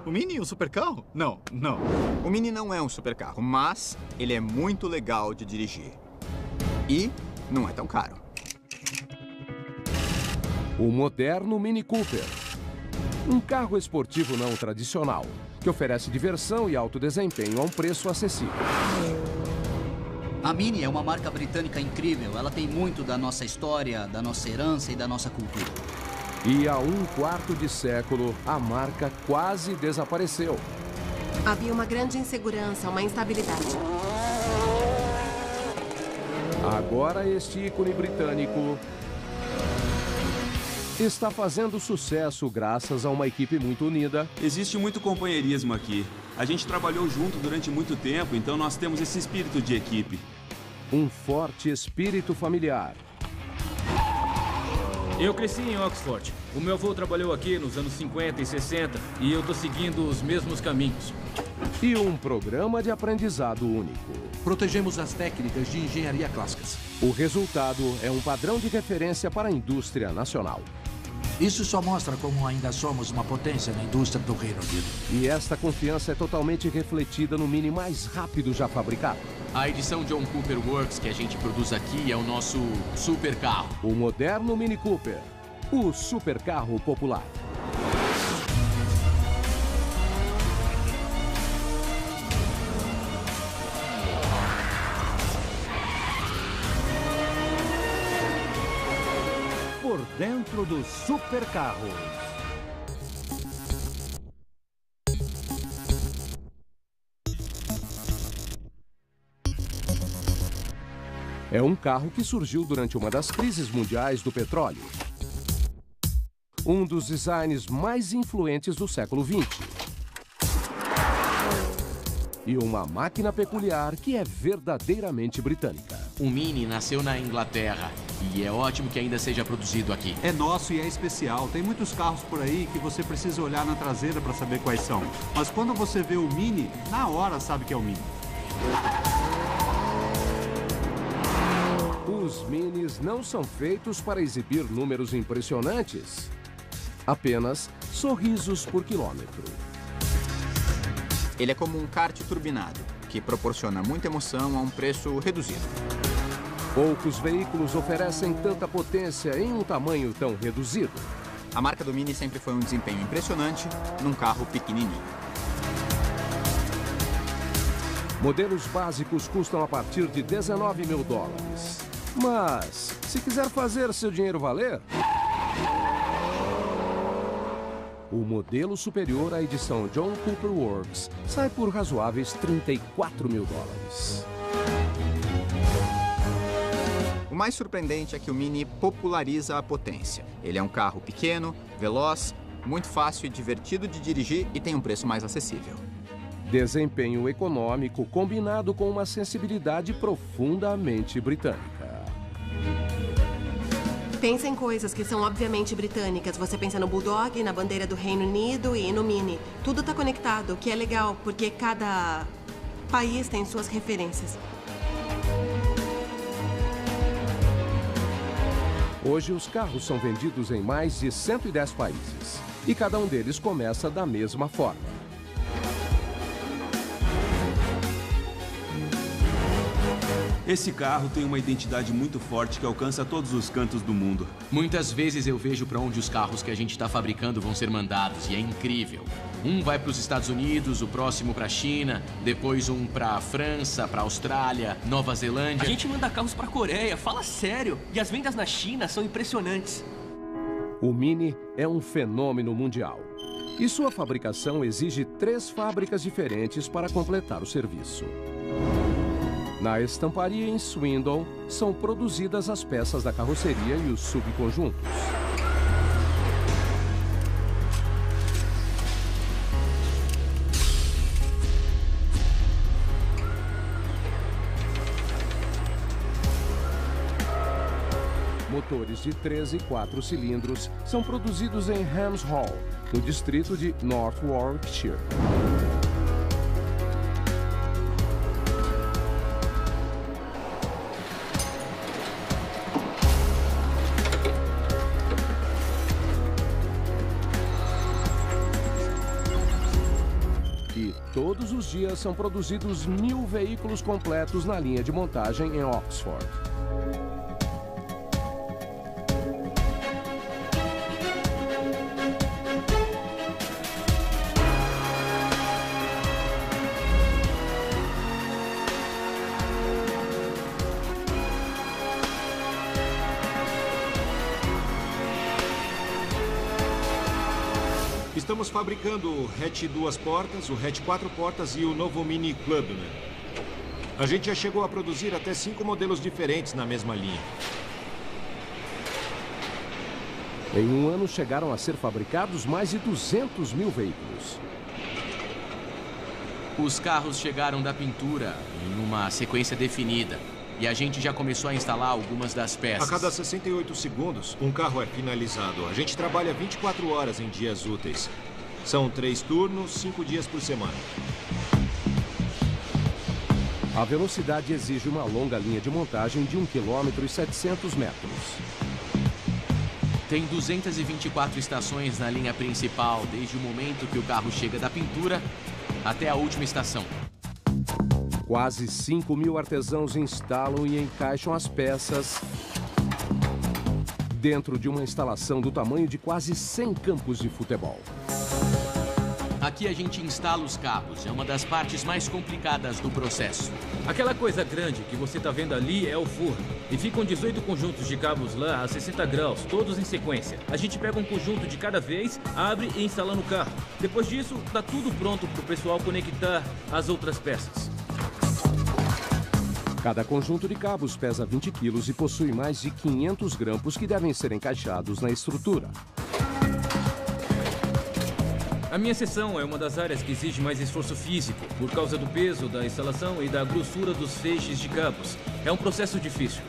O Mini é um supercarro? Não, não. O Mini não é um supercarro, mas ele é muito legal de dirigir. E não é tão caro. O moderno Mini Cooper. Um carro esportivo não tradicional, que oferece diversão e alto desempenho a um preço acessível. A Mini é uma marca britânica incrível. Ela tem muito da nossa história, da nossa herança e da nossa cultura. E há um quarto de século, a marca quase desapareceu. Havia uma grande insegurança, uma instabilidade. Agora este ícone britânico está fazendo sucesso graças a uma equipe muito unida. Existe muito companheirismo aqui. A gente trabalhou junto durante muito tempo, então nós temos esse espírito de equipe. Um forte espírito familiar. Eu cresci em Oxford. O meu avô trabalhou aqui nos anos 50 e 60 e eu tô seguindo os mesmos caminhos. E um programa de aprendizado único. Protegemos as técnicas de engenharia clássicas. O resultado é um padrão de referência para a indústria nacional. Isso só mostra como ainda somos uma potência na indústria do Reino Unido. E esta confiança é totalmente refletida no Mini mais rápido já fabricado. A edição John Cooper Works que a gente produz aqui é o nosso supercarro. O moderno Mini Cooper, o supercarro popular. Por dentro dos supercarros. É um carro que surgiu durante uma das crises mundiais do petróleo. Um dos designs mais influentes do século XX. E uma máquina peculiar que é verdadeiramente britânica. O Mini nasceu na Inglaterra e é ótimo que ainda seja produzido aqui. É nosso e é especial. Tem muitos carros por aí que você precisa olhar na traseira para saber quais são. Mas quando você vê o Mini, na hora sabe que é o Mini. Os Minis não são feitos para exibir números impressionantes. Apenas sorrisos por quilômetro. Ele é como um kart turbinado, que proporciona muita emoção a um preço reduzido. Poucos veículos oferecem tanta potência em um tamanho tão reduzido. A marca do Mini sempre foi um desempenho impressionante num carro pequenininho. Modelos básicos custam a partir de $19 mil. Mas, se quiser fazer seu dinheiro valer... O modelo superior à edição John Cooper Works sai por razoáveis $34 mil. O mais surpreendente é que o Mini populariza a potência. Ele é um carro pequeno, veloz, muito fácil e divertido de dirigir e tem um preço mais acessível. Desempenho econômico combinado com uma sensibilidade profundamente britânica. Pensa em coisas que são obviamente britânicas. Você pensa no Bulldog, na bandeira do Reino Unido e no Mini. Tudo está conectado, o que é legal, porque cada país tem suas referências. Hoje, os carros são vendidos em mais de 110 países. E cada um deles começa da mesma forma. Esse carro tem uma identidade muito forte que alcança todos os cantos do mundo. Muitas vezes eu vejo para onde os carros que a gente está fabricando vão ser mandados e é incrível. Um vai para os Estados Unidos, o próximo para a China, depois um para a França, para a Austrália, Nova Zelândia. A gente manda carros para a Coreia, fala sério. E as vendas na China são impressionantes. O Mini é um fenômeno mundial. E sua fabricação exige 3 fábricas diferentes para completar o serviço. Na estamparia em Swindon, são produzidas as peças da carroceria e os subconjuntos. Motores de 3 e 4 cilindros são produzidos em Hams Hall, no distrito de North Warwickshire. E todos os dias são produzidos 1000 veículos completos na linha de montagem em Oxford. Estamos fabricando o hatch 2 portas, o hatch 4 portas e o novo Mini Clubman. A gente já chegou a produzir até 5 modelos diferentes na mesma linha. Em um ano chegaram a ser fabricados mais de 200 mil veículos. Os carros chegaram da pintura em uma sequência definida. E a gente já começou a instalar algumas das peças. A cada 68 segundos, um carro é finalizado. A gente trabalha 24 horas em dias úteis. São 3 turnos, 5 dias por semana. A velocidade exige uma longa linha de montagem de 1 km e 700 metros. Tem 224 estações na linha principal, desde o momento que o carro chega da pintura até a última estação. Quase 5 mil artesãos instalam e encaixam as peças dentro de uma instalação do tamanho de quase 100 campos de futebol. Aqui a gente instala os carros. É uma das partes mais complicadas do processo. Aquela coisa grande que você está vendo ali é o forno. E ficam 18 conjuntos de cabos lá a 60 graus, todos em sequência. A gente pega um conjunto de cada vez, abre e instala no carro. Depois disso, está tudo pronto para o pessoal conectar as outras peças. Cada conjunto de cabos pesa 20 quilos e possui mais de 500 grampos que devem ser encaixados na estrutura. A minha seção é uma das áreas que exige mais esforço físico, por causa do peso da instalação e da grossura dos feixes de cabos. É um processo difícil.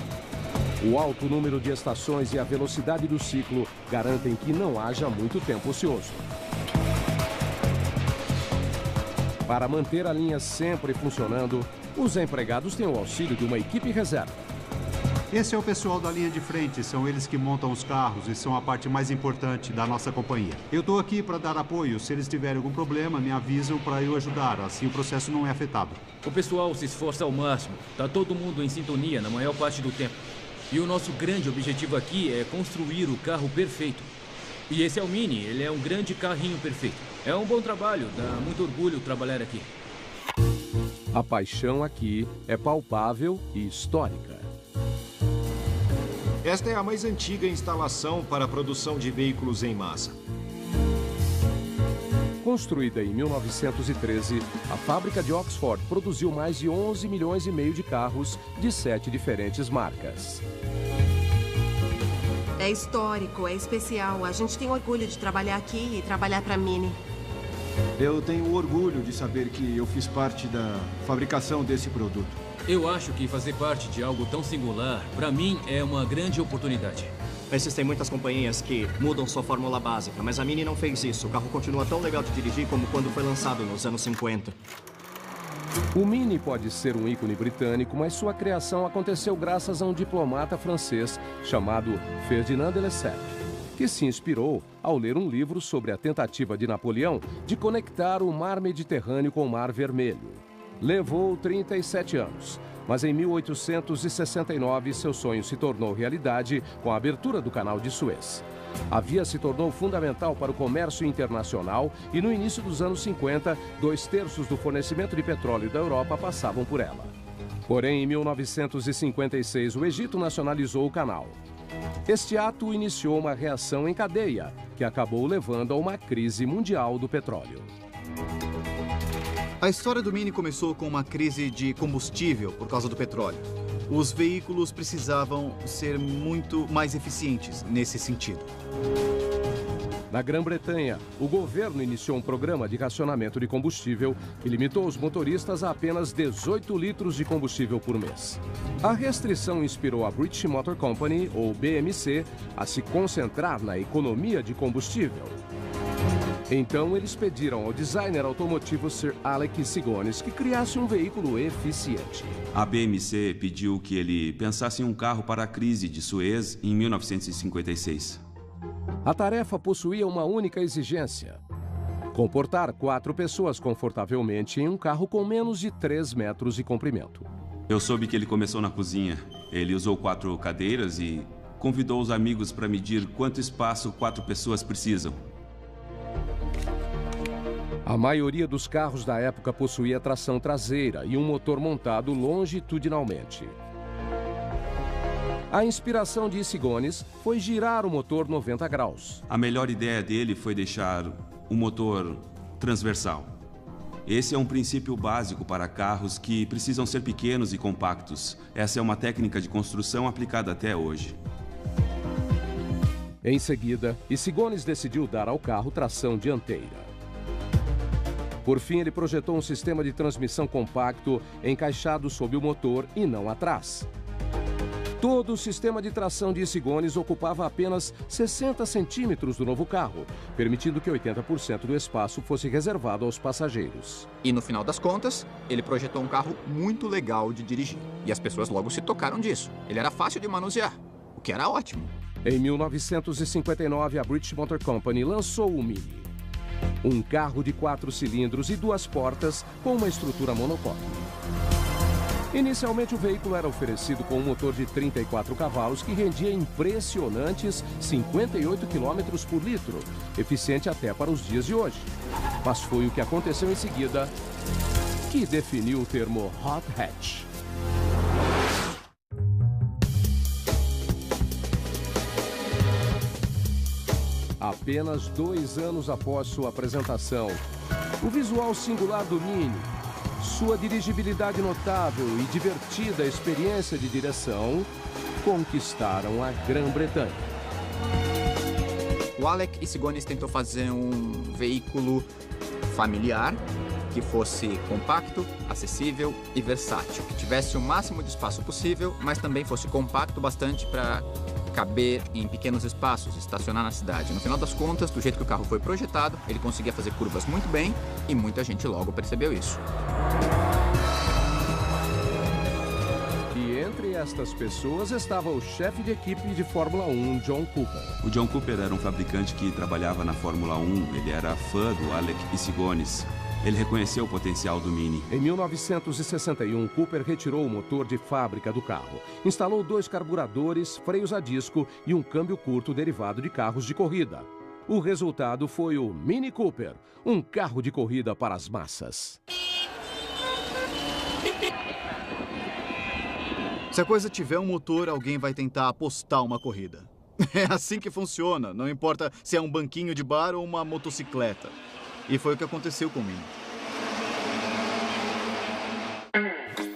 O alto número de estações e a velocidade do ciclo garantem que não haja muito tempo ocioso. Para manter a linha sempre funcionando, os empregados têm o auxílio de uma equipe reserva. Esse é o pessoal da linha de frente, são eles que montam os carros e são a parte mais importante da nossa companhia. Eu estou aqui para dar apoio, se eles tiverem algum problema, me avisam para eu ajudar, assim o processo não é afetado. O pessoal se esforça ao máximo, tá todo mundo em sintonia na maior parte do tempo. E o nosso grande objetivo aqui é construir o carro perfeito. E esse é o Mini, ele é um grande carrinho perfeito. É um bom trabalho, dá muito orgulho trabalhar aqui. A paixão aqui é palpável e histórica. Esta é a mais antiga instalação para a produção de veículos em massa. Construída em 1913, a fábrica de Oxford produziu mais de 11 milhões e meio de carros de 7 diferentes marcas. É histórico, é especial. A gente tem orgulho de trabalhar aqui e trabalhar para a Mini. Eu tenho orgulho de saber que eu fiz parte da fabricação desse produto. Eu acho que fazer parte de algo tão singular, para mim, é uma grande oportunidade. Existem muitas companhias que mudam sua fórmula básica, mas a Mini não fez isso. O carro continua tão legal de dirigir como quando foi lançado nos anos 50. O Mini pode ser um ícone britânico, mas sua criação aconteceu graças a um diplomata francês chamado Ferdinand de Lesseps, que se inspirou ao ler um livro sobre a tentativa de Napoleão de conectar o Mar Mediterrâneo com o Mar Vermelho. Levou 37 anos, mas em 1869 seu sonho se tornou realidade com a abertura do Canal de Suez. A via se tornou fundamental para o comércio internacional e no início dos anos 50, 2/3 do fornecimento de petróleo da Europa passavam por ela. Porém, em 1956, o Egito nacionalizou o canal. Este ato iniciou uma reação em cadeia, que acabou levando a uma crise mundial do petróleo. A história do Mini começou com uma crise de combustível por causa do petróleo. Os veículos precisavam ser muito mais eficientes nesse sentido. Na Grã-Bretanha, o governo iniciou um programa de racionamento de combustível que limitou os motoristas a apenas 18 litros de combustível por mês. A restrição inspirou a British Motor Company, ou BMC, a se concentrar na economia de combustível. Então, eles pediram ao designer automotivo Sir Alec Sigonis que criasse um veículo eficiente. A BMC pediu que ele pensasse em um carro para a crise de Suez em 1956. A tarefa possuía uma única exigência: Comportar 4 pessoas confortavelmente em um carro com menos de 3 metros de comprimento. Eu soube que ele começou na cozinha. Ele usou 4 cadeiras e convidou os amigos para medir quanto espaço 4 pessoas precisam. A maioria dos carros da época possuía tração traseira e um motor montado longitudinalmente. A inspiração de Issigonis foi girar o motor 90 graus. A melhor ideia dele foi deixar o motor transversal. Esse é um princípio básico para carros que precisam ser pequenos e compactos. Essa é uma técnica de construção aplicada até hoje. Em seguida, Issigonis decidiu dar ao carro tração dianteira. Por fim, ele projetou um sistema de transmissão compacto encaixado sob o motor e não atrás. Todo o sistema de tração de Issigonis ocupava apenas 60 centímetros do novo carro, permitindo que 80% do espaço fosse reservado aos passageiros. E no final das contas, ele projetou um carro muito legal de dirigir. E as pessoas logo se tocaram disso. Ele era fácil de manusear, o que era ótimo. Em 1959, a British Motor Company lançou o Mini. Um carro de 4 cilindros e 2 portas com uma estrutura monocoque. Inicialmente, o veículo era oferecido com um motor de 34 cavalos que rendia impressionantes 58 km por litro, eficiente até para os dias de hoje. Mas foi o que aconteceu em seguida que definiu o termo hot hatch. Apenas 2 anos após sua apresentação, o visual singular do Mini, sua dirigibilidade notável e divertida experiência de direção conquistaram a Grã-Bretanha. O Alec Issigonis tentou fazer um veículo familiar que fosse compacto, acessível e versátil, que tivesse o máximo de espaço possível, mas também fosse compacto bastante para caber em pequenos espaços, estacionar na cidade. No final das contas, do jeito que o carro foi projetado, ele conseguia fazer curvas muito bem e muita gente logo percebeu isso. E entre estas pessoas estava o chefe de equipe de Fórmula 1, John Cooper. O John Cooper era um fabricante que trabalhava na Fórmula 1. Ele era fã do Alec Issigonis. Ele reconheceu o potencial do Mini. Em 1961, Cooper retirou o motor de fábrica do carro. Instalou 2 carburadores, freios a disco e um câmbio curto derivado de carros de corrida. O resultado foi o Mini Cooper, um carro de corrida para as massas. Se a coisa tiver um motor, alguém vai tentar apostar uma corrida. É assim que funciona, não importa se é um banquinho de bar ou uma motocicleta. E foi o que aconteceu com o Mini.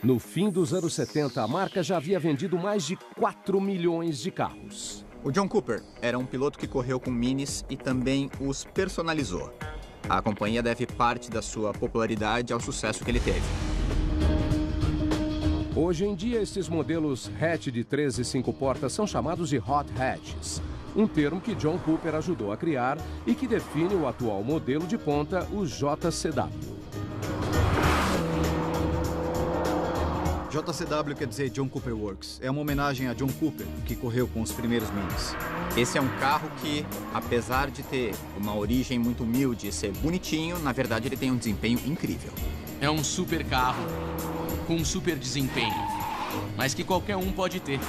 No fim dos anos 70, a marca já havia vendido mais de 4 milhões de carros. O John Cooper era um piloto que correu com Minis e também os personalizou. A companhia deve parte da sua popularidade ao sucesso que ele teve. Hoje em dia, esses modelos hatch de 3 e 5 portas são chamados de hot hatches, um termo que John Cooper ajudou a criar e que define o atual modelo de ponta, o JCW. JCW quer dizer John Cooper Works. É uma homenagem a John Cooper, que correu com os primeiros Minis. Esse é um carro que, apesar de ter uma origem muito humilde e ser bonitinho, na verdade ele tem um desempenho incrível. É um super carro com um super desempenho, mas que qualquer um pode ter.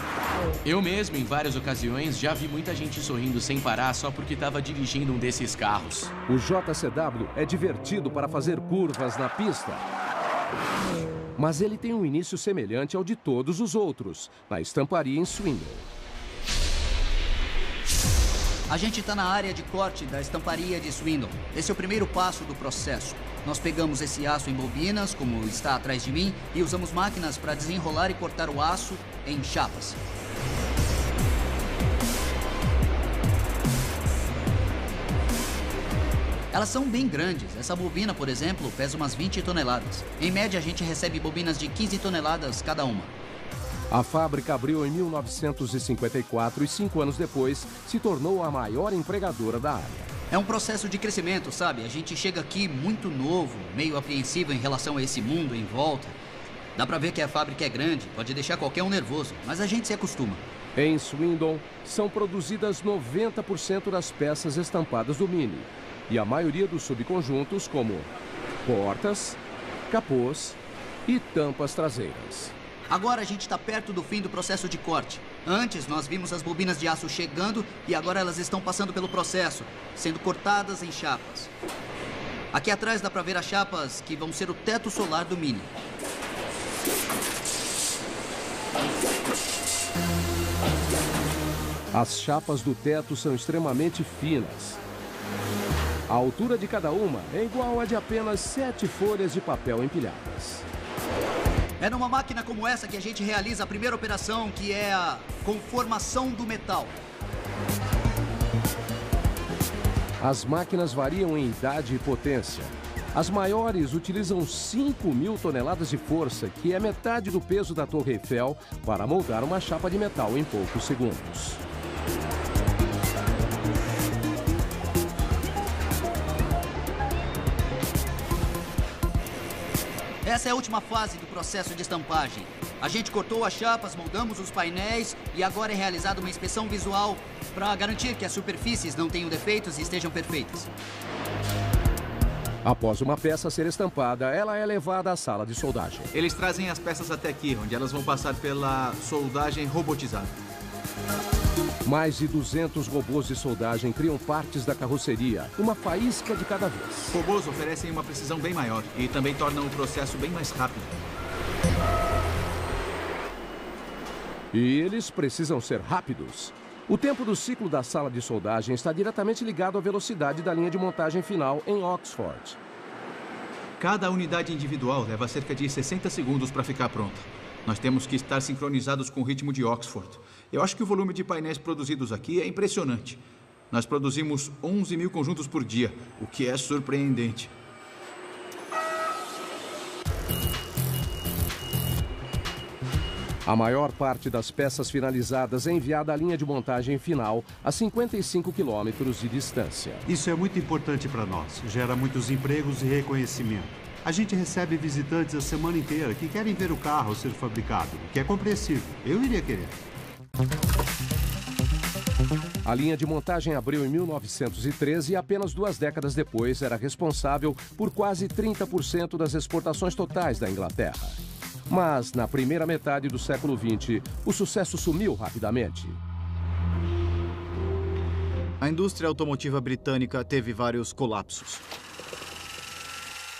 Eu mesmo, em várias ocasiões, já vi muita gente sorrindo sem parar só porque estava dirigindo um desses carros. O JCW é divertido para fazer curvas na pista. Mas ele tem um início semelhante ao de todos os outros, na estamparia em Swindon. A gente está na área de corte da estamparia de Swindon. Esse é o primeiro passo do processo. Nós pegamos esse aço em bobinas, como está atrás de mim, e usamos máquinas para desenrolar e cortar o aço em chapas. Elas são bem grandes. Essa bobina, por exemplo, pesa umas 20 toneladas. Em média, a gente recebe bobinas de 15 toneladas cada uma. A fábrica abriu em 1954 e 5 anos depois se tornou a maior empregadora da área. É um processo de crescimento, sabe? A gente chega aqui muito novo, meio apreensivo em relação a esse mundo em volta. Dá pra ver que a fábrica é grande, pode deixar qualquer um nervoso, mas a gente se acostuma. Em Swindon, são produzidas 90% das peças estampadas do Mini. e a maioria dos subconjuntos, como portas, capôs e tampas traseiras. Agora a gente está perto do fim do processo de corte. Antes, nós vimos as bobinas de aço chegando e agora elas estão passando pelo processo, sendo cortadas em chapas. Aqui atrás dá para ver as chapas que vão ser o teto solar do Mini. As chapas do teto são extremamente finas. A altura de cada uma é igual a de apenas 7 folhas de papel empilhadas. É numa máquina como essa que a gente realiza a primeira operação, que é a conformação do metal. As máquinas variam em idade e potência. As maiores utilizam 5.000 toneladas de força, que é metade do peso da Torre Eiffel, para moldar uma chapa de metal em poucos segundos. Essa é a última fase do processo de estampagem. A gente cortou as chapas, moldamos os painéis e agora é realizada uma inspeção visual para garantir que as superfícies não tenham defeitos e estejam perfeitas. Após uma peça ser estampada, ela é levada à sala de soldagem. Eles trazem as peças até aqui, onde elas vão passar pela soldagem robotizada. Mais de 200 robôs de soldagem criam partes da carroceria, uma faísca de cada vez. Robôs oferecem uma precisão bem maior e também tornam o processo bem mais rápido. E eles precisam ser rápidos. O tempo do ciclo da sala de soldagem está diretamente ligado à velocidade da linha de montagem final em Oxford. Cada unidade individual leva cerca de 60 segundos para ficar pronta. Nós temos que estar sincronizados com o ritmo de Oxford. Eu acho que o volume de painéis produzidos aqui é impressionante. Nós produzimos 11.000 conjuntos por dia, o que é surpreendente. A maior parte das peças finalizadas é enviada à linha de montagem final a 55 quilômetros de distância. Isso é muito importante para nós. Gera muitos empregos e reconhecimento. A gente recebe visitantes a semana inteira que querem ver o carro ser fabricado, o que é compreensível. Eu iria querer. A linha de montagem abriu em 1913 e apenas 2 décadas depois era responsável por quase 30% das exportações totais da Inglaterra. Mas, na primeira metade do século XX, o sucesso sumiu rapidamente. A indústria automotiva britânica teve vários colapsos.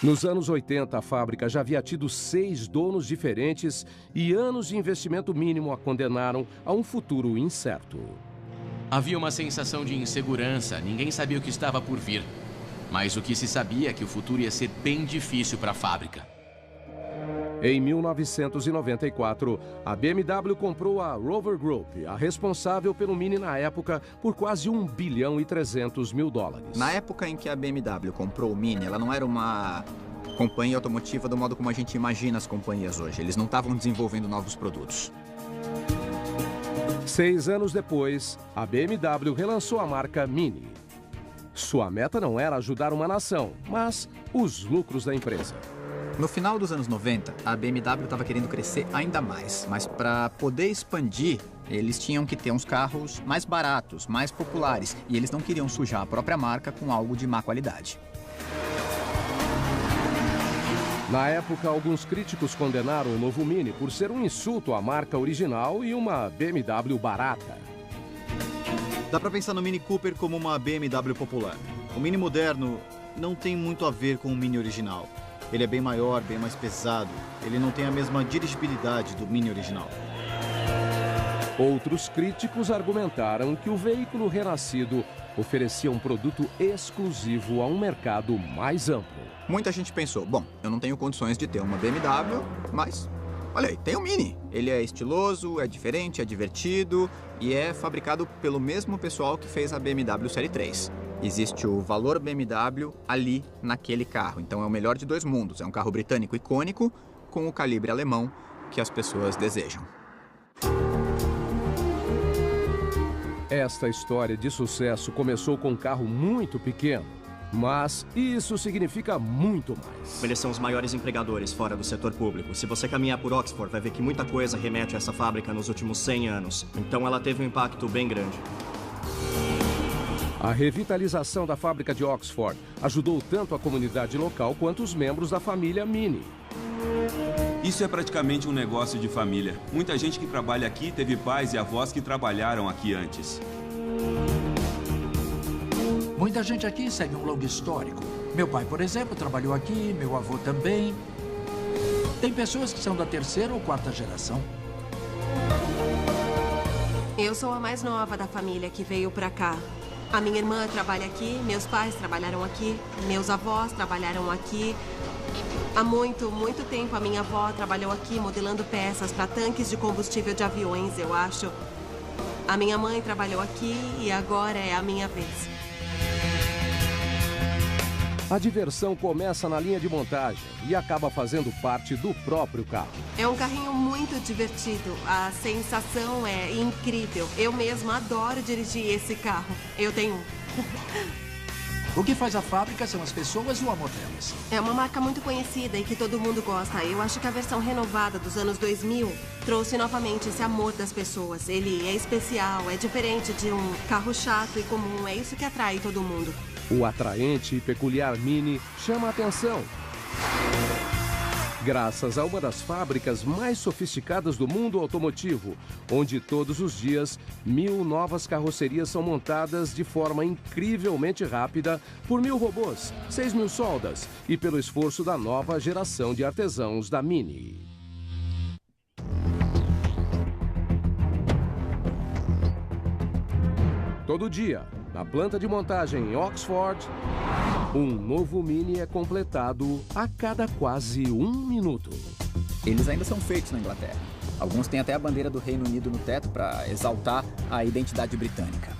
Nos anos 80, a fábrica já havia tido 6 donos diferentes e anos de investimento mínimo a condenaram a um futuro incerto. Havia uma sensação de insegurança, ninguém sabia o que estava por vir. Mas o que se sabia é que o futuro ia ser bem difícil para a fábrica. Em 1994, a BMW comprou a Rover Group, a responsável pelo Mini na época, por quase $1 bilhão e 300 mil dólares. Na época em que a BMW comprou o Mini, ela não era uma companhia automotiva do modo como a gente imagina as companhias hoje. Eles não estavam desenvolvendo novos produtos. 6 anos depois, a BMW relançou a marca Mini. Sua meta não era ajudar uma nação, mas os lucros da empresa. No final dos anos 90, a BMW estava querendo crescer ainda mais, mas para poder expandir, eles tinham que ter uns carros mais baratos, mais populares, e eles não queriam sujar a própria marca com algo de má qualidade. Na época, alguns críticos condenaram o novo Mini por ser um insulto à marca original e uma BMW barata. Dá para pensar no Mini Cooper como uma BMW popular. O Mini moderno não tem muito a ver com o Mini original. Ele é bem maior, bem mais pesado. Ele não tem a mesma dirigibilidade do Mini original. Outros críticos argumentaram que o veículo renascido oferecia um produto exclusivo a um mercado mais amplo. Muita gente pensou, bom, eu não tenho condições de ter uma BMW, mas olha aí, tem o Mini. Ele é estiloso, é diferente, é divertido e é fabricado pelo mesmo pessoal que fez a BMW Série 3. Existe o valor BMW ali naquele carro, então é o melhor de 2 mundos. É um carro britânico icônico com o calibre alemão que as pessoas desejam. Esta história de sucesso começou com um carro muito pequeno, mas isso significa muito mais. Eles são os maiores empregadores fora do setor público. Se você caminhar por Oxford, vai ver que muita coisa remete a essa fábrica nos últimos 100 anos. Então ela teve um impacto bem grande. A revitalização da fábrica de Oxford ajudou tanto a comunidade local quanto os membros da família Mini. Isso é praticamente um negócio de família. Muita gente que trabalha aqui teve pais e avós que trabalharam aqui antes. Muita gente aqui segue um longo histórico. Meu pai, por exemplo, trabalhou aqui, meu avô também. Tem pessoas que são da terceira ou quarta geração. Eu sou a mais nova da família que veio pra cá. A minha irmã trabalha aqui, meus pais trabalharam aqui, meus avós trabalharam aqui. Há muito tempo a minha avó trabalhou aqui modelando peças para tanques de combustível de aviões, eu acho. A minha mãe trabalhou aqui e agora é a minha vez. A diversão começa na linha de montagem e acaba fazendo parte do próprio carro. É um carrinho muito divertido. A sensação é incrível. Eu mesma adoro dirigir esse carro. Eu tenho um. O que faz a fábrica são as pessoas e o amor delas. É uma marca muito conhecida e que todo mundo gosta. Eu acho que a versão renovada dos anos 2000 trouxe novamente esse amor das pessoas. Ele é especial, é diferente de um carro chato e comum. É isso que atrai todo mundo. O atraente e peculiar Mini chama a atenção. Graças a uma das fábricas mais sofisticadas do mundo automotivo, onde todos os dias 1000 novas carrocerias são montadas de forma incrivelmente rápida por 1000 robôs, 6000 soldas e pelo esforço da nova geração de artesãos da Mini. Todo dia, na planta de montagem em Oxford, um novo Mini é completado a cada quase 1 minuto. Eles ainda são feitos na Inglaterra. Alguns têm até a bandeira do Reino Unido no teto para exaltar a identidade britânica.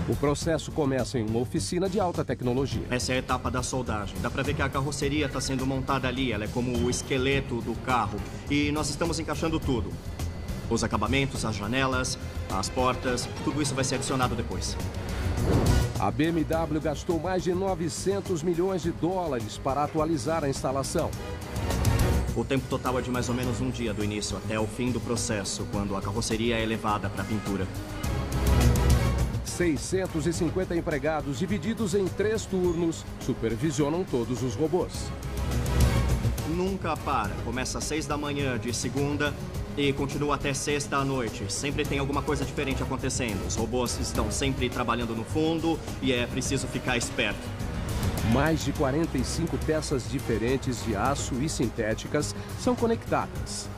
O processo começa em uma oficina de alta tecnologia. Essa é a etapa da soldagem. Dá pra ver que a carroceria está sendo montada ali. Ela é como o esqueleto do carro. E nós estamos encaixando tudo. Os acabamentos, as janelas, as portas, tudo isso vai ser adicionado depois. A BMW gastou mais de 900 milhões de dólares para atualizar a instalação. O tempo total é de mais ou menos um dia do início até o fim do processo, quando a carroceria é levada para a pintura. 650 empregados divididos em 3 turnos supervisionam todos os robôs. Nunca para. Começa às 6 da manhã de segunda e continua até sexta à noite. Sempre tem alguma coisa diferente acontecendo. Os robôs estão sempre trabalhando no fundo e é preciso ficar esperto. Mais de 45 peças diferentes de aço e sintéticas são conectadas.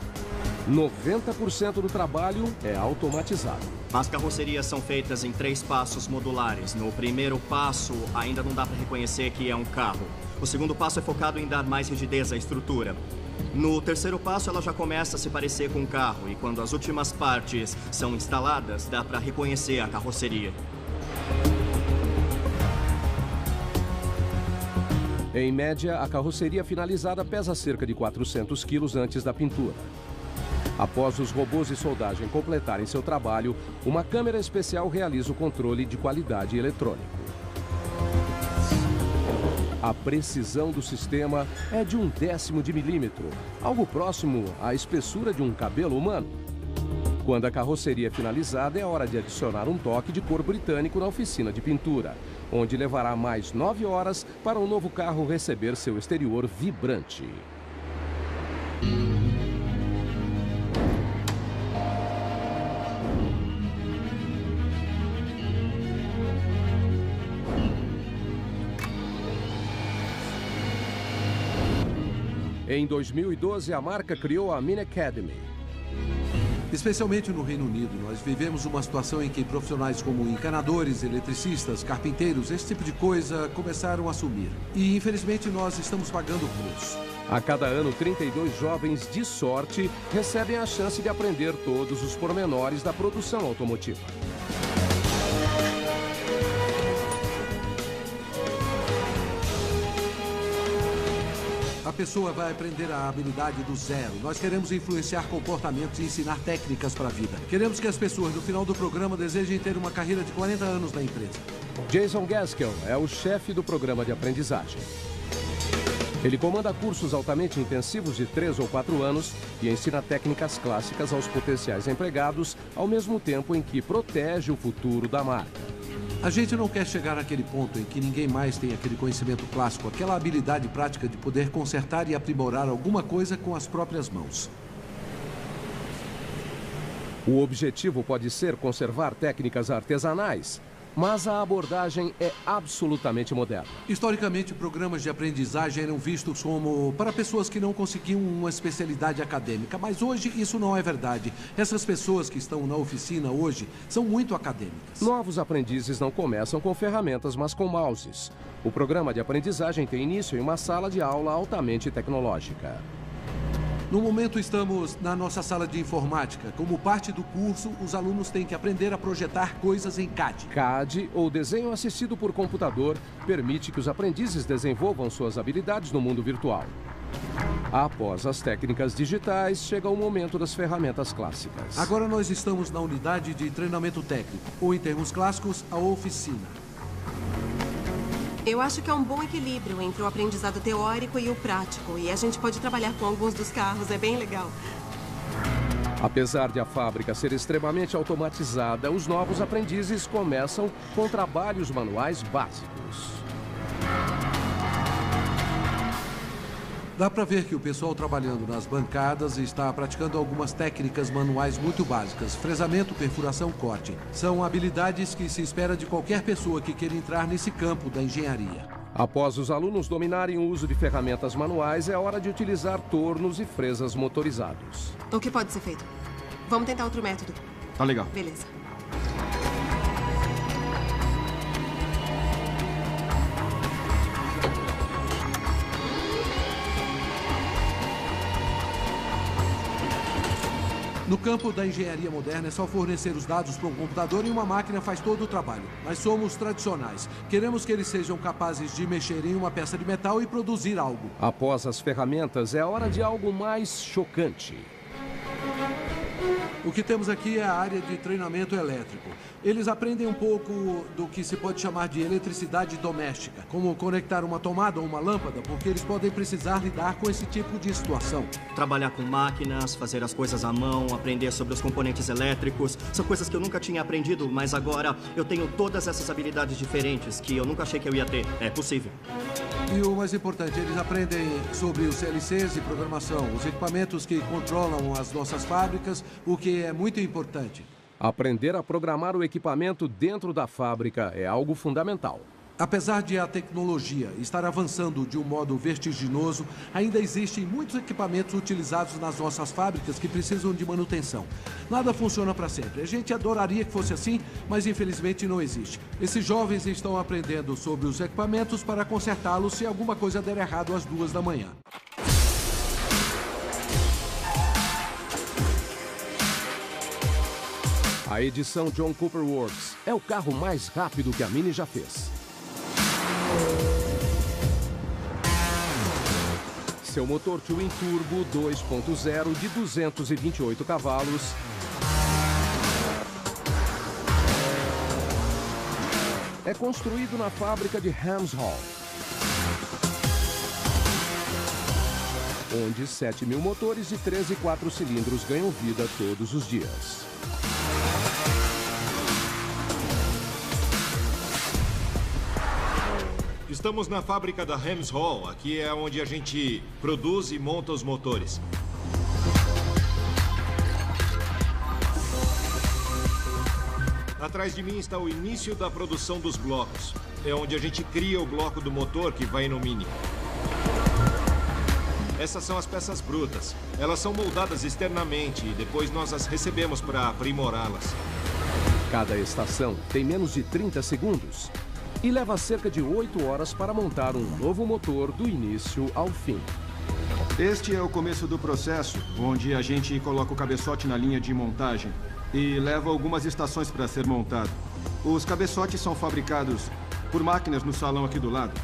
90% do trabalho é automatizado. As carrocerias são feitas em 3 passos modulares. No primeiro passo, ainda não dá para reconhecer que é um carro. O segundo passo é focado em dar mais rigidez à estrutura. No terceiro passo, ela já começa a se parecer com um carro. E quando as últimas partes são instaladas, dá para reconhecer a carroceria. Em média, a carroceria finalizada pesa cerca de 400 quilos antes da pintura. Após os robôs de soldagem completarem seu trabalho, uma câmera especial realiza o controle de qualidade eletrônico. A precisão do sistema é de 1/10 de milímetro, algo próximo à espessura de um cabelo humano. Quando a carroceria é finalizada, é hora de adicionar um toque de cor britânico na oficina de pintura, onde levará mais 9 horas para o novo carro receber seu exterior vibrante. Em 2012, a marca criou a Mini Academy. Especialmente no Reino Unido, nós vivemos uma situação em que profissionais como encanadores, eletricistas, carpinteiros, esse tipo de coisa começaram a sumir. E, infelizmente, nós estamos pagando o preço. A cada ano, 32 jovens de sorte recebem a chance de aprender todos os pormenores da produção automotiva. A pessoa vai aprender a habilidade do zero. Nós queremos influenciar comportamentos e ensinar técnicas para a vida. Queremos que as pessoas, no final do programa, desejem ter uma carreira de 40 anos na empresa. Jason Gaskell é o chefe do programa de aprendizagem. Ele comanda cursos altamente intensivos de 3 ou 4 anos e ensina técnicas clássicas aos potenciais empregados, ao mesmo tempo em que protege o futuro da marca. A gente não quer chegar naquele ponto em que ninguém mais tem aquele conhecimento clássico, aquela habilidade prática de poder consertar e aprimorar alguma coisa com as próprias mãos. O objetivo pode ser conservar técnicas artesanais, mas a abordagem é absolutamente moderna. Historicamente, programas de aprendizagem eram vistos como para pessoas que não conseguiam uma especialidade acadêmica, mas hoje isso não é verdade. Essas pessoas que estão na oficina hoje são muito acadêmicas. Novos aprendizes não começam com ferramentas, mas com mouses. O programa de aprendizagem tem início em uma sala de aula altamente tecnológica. No momento, estamos na nossa sala de informática. Como parte do curso, os alunos têm que aprender a projetar coisas em CAD. CAD, ou desenho assistido por computador, permite que os aprendizes desenvolvam suas habilidades no mundo virtual. Após as técnicas digitais, chega o momento das ferramentas clássicas. Agora nós estamos na unidade de treinamento técnico, ou em termos clássicos, a oficina. Eu acho que é um bom equilíbrio entre o aprendizado teórico e o prático. E a gente pode trabalhar com alguns dos carros, é bem legal. Apesar de a fábrica ser extremamente automatizada, os novos aprendizes começam com trabalhos manuais básicos. Dá para ver que o pessoal trabalhando nas bancadas está praticando algumas técnicas manuais muito básicas. Fresamento, perfuração, corte. São habilidades que se espera de qualquer pessoa que queira entrar nesse campo da engenharia. Após os alunos dominarem o uso de ferramentas manuais, é hora de utilizar tornos e fresas motorizados. O que pode ser feito? Vamos tentar outro método. Tá legal. Beleza. No campo da engenharia moderna, é só fornecer os dados para um computador e uma máquina faz todo o trabalho. Nós somos tradicionais. Queremos que eles sejam capazes de mexer em uma peça de metal e produzir algo. Após as ferramentas, é hora de algo mais chocante. O que temos aqui é a área de treinamento elétrico. Eles aprendem um pouco do que se pode chamar de eletricidade doméstica, como conectar uma tomada ou uma lâmpada, porque eles podem precisar lidar com esse tipo de situação. Trabalhar com máquinas, fazer as coisas à mão, aprender sobre os componentes elétricos, são coisas que eu nunca tinha aprendido, mas agora eu tenho todas essas habilidades diferentes que eu nunca achei que eu ia ter. É possível. E o mais importante, eles aprendem sobre os CLCs e programação, os equipamentos que controlam as nossas fábricas, o que é muito importante. Aprender a programar o equipamento dentro da fábrica é algo fundamental. Apesar de a tecnologia estar avançando de um modo vertiginoso, ainda existem muitos equipamentos utilizados nas nossas fábricas que precisam de manutenção. Nada funciona para sempre. A gente adoraria que fosse assim, mas infelizmente não existe. Esses jovens estão aprendendo sobre os equipamentos para consertá-los se alguma coisa der errado às 2 da manhã. A edição John Cooper Works é o carro mais rápido que a Mini já fez. Seu motor Twin Turbo 2.0 de 228 cavalos é construído na fábrica de Hams Hall, onde 7.000 motores de 3 e 4 cilindros ganham vida todos os dias. Estamos na fábrica da Hams Hall. Aqui é onde a gente produz e monta os motores. Atrás de mim está o início da produção dos blocos. É onde a gente cria o bloco do motor que vai no Mini. Essas são as peças brutas. Elas são moldadas externamente e depois nós as recebemos para aprimorá-las. Cada estação tem menos de 30 segundos. E leva cerca de 8 horas para montar um novo motor do início ao fim. Este é o começo do processo, onde a gente coloca o cabeçote na linha de montagem e leva algumas estações para ser montado. Os cabeçotes são fabricados por máquinas no salão aqui do lado.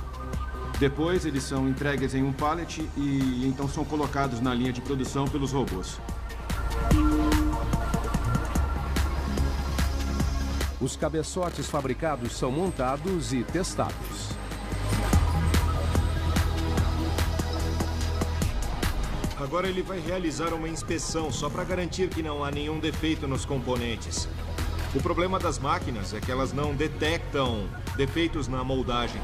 Depois eles são entregues em um pallet e então são colocados na linha de produção pelos robôs. Os cabeçotes fabricados são montados e testados. Agora ele vai realizar uma inspeção só para garantir que não há nenhum defeito nos componentes. O problema das máquinas é que elas não detectam defeitos na moldagem.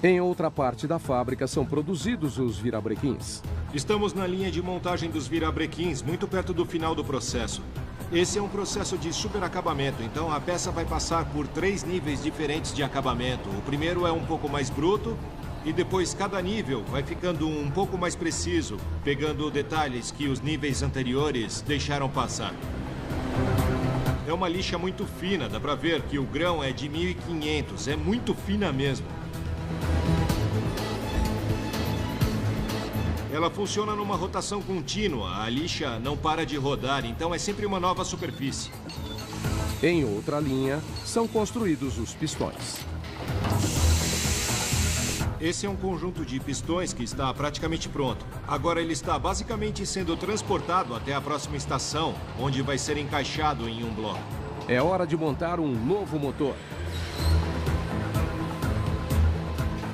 Em outra parte da fábrica são produzidos os virabrequins. Estamos na linha de montagem dos virabrequins, muito perto do final do processo. Esse é um processo de superacabamento, então a peça vai passar por 3 níveis diferentes de acabamento. O primeiro é um pouco mais bruto e depois cada nível vai ficando um pouco mais preciso, pegando detalhes que os níveis anteriores deixaram passar. É uma lixa muito fina, dá pra ver que o grão é de 1500, é muito fina mesmo. Ela funciona numa rotação contínua. A lixa não para de rodar, então é sempre uma nova superfície. Em outra linha, são construídos os pistões. Esse é um conjunto de pistões que está praticamente pronto. Agora ele está basicamente sendo transportado até a próxima estação, onde vai ser encaixado em um bloco. É hora de montar um novo motor.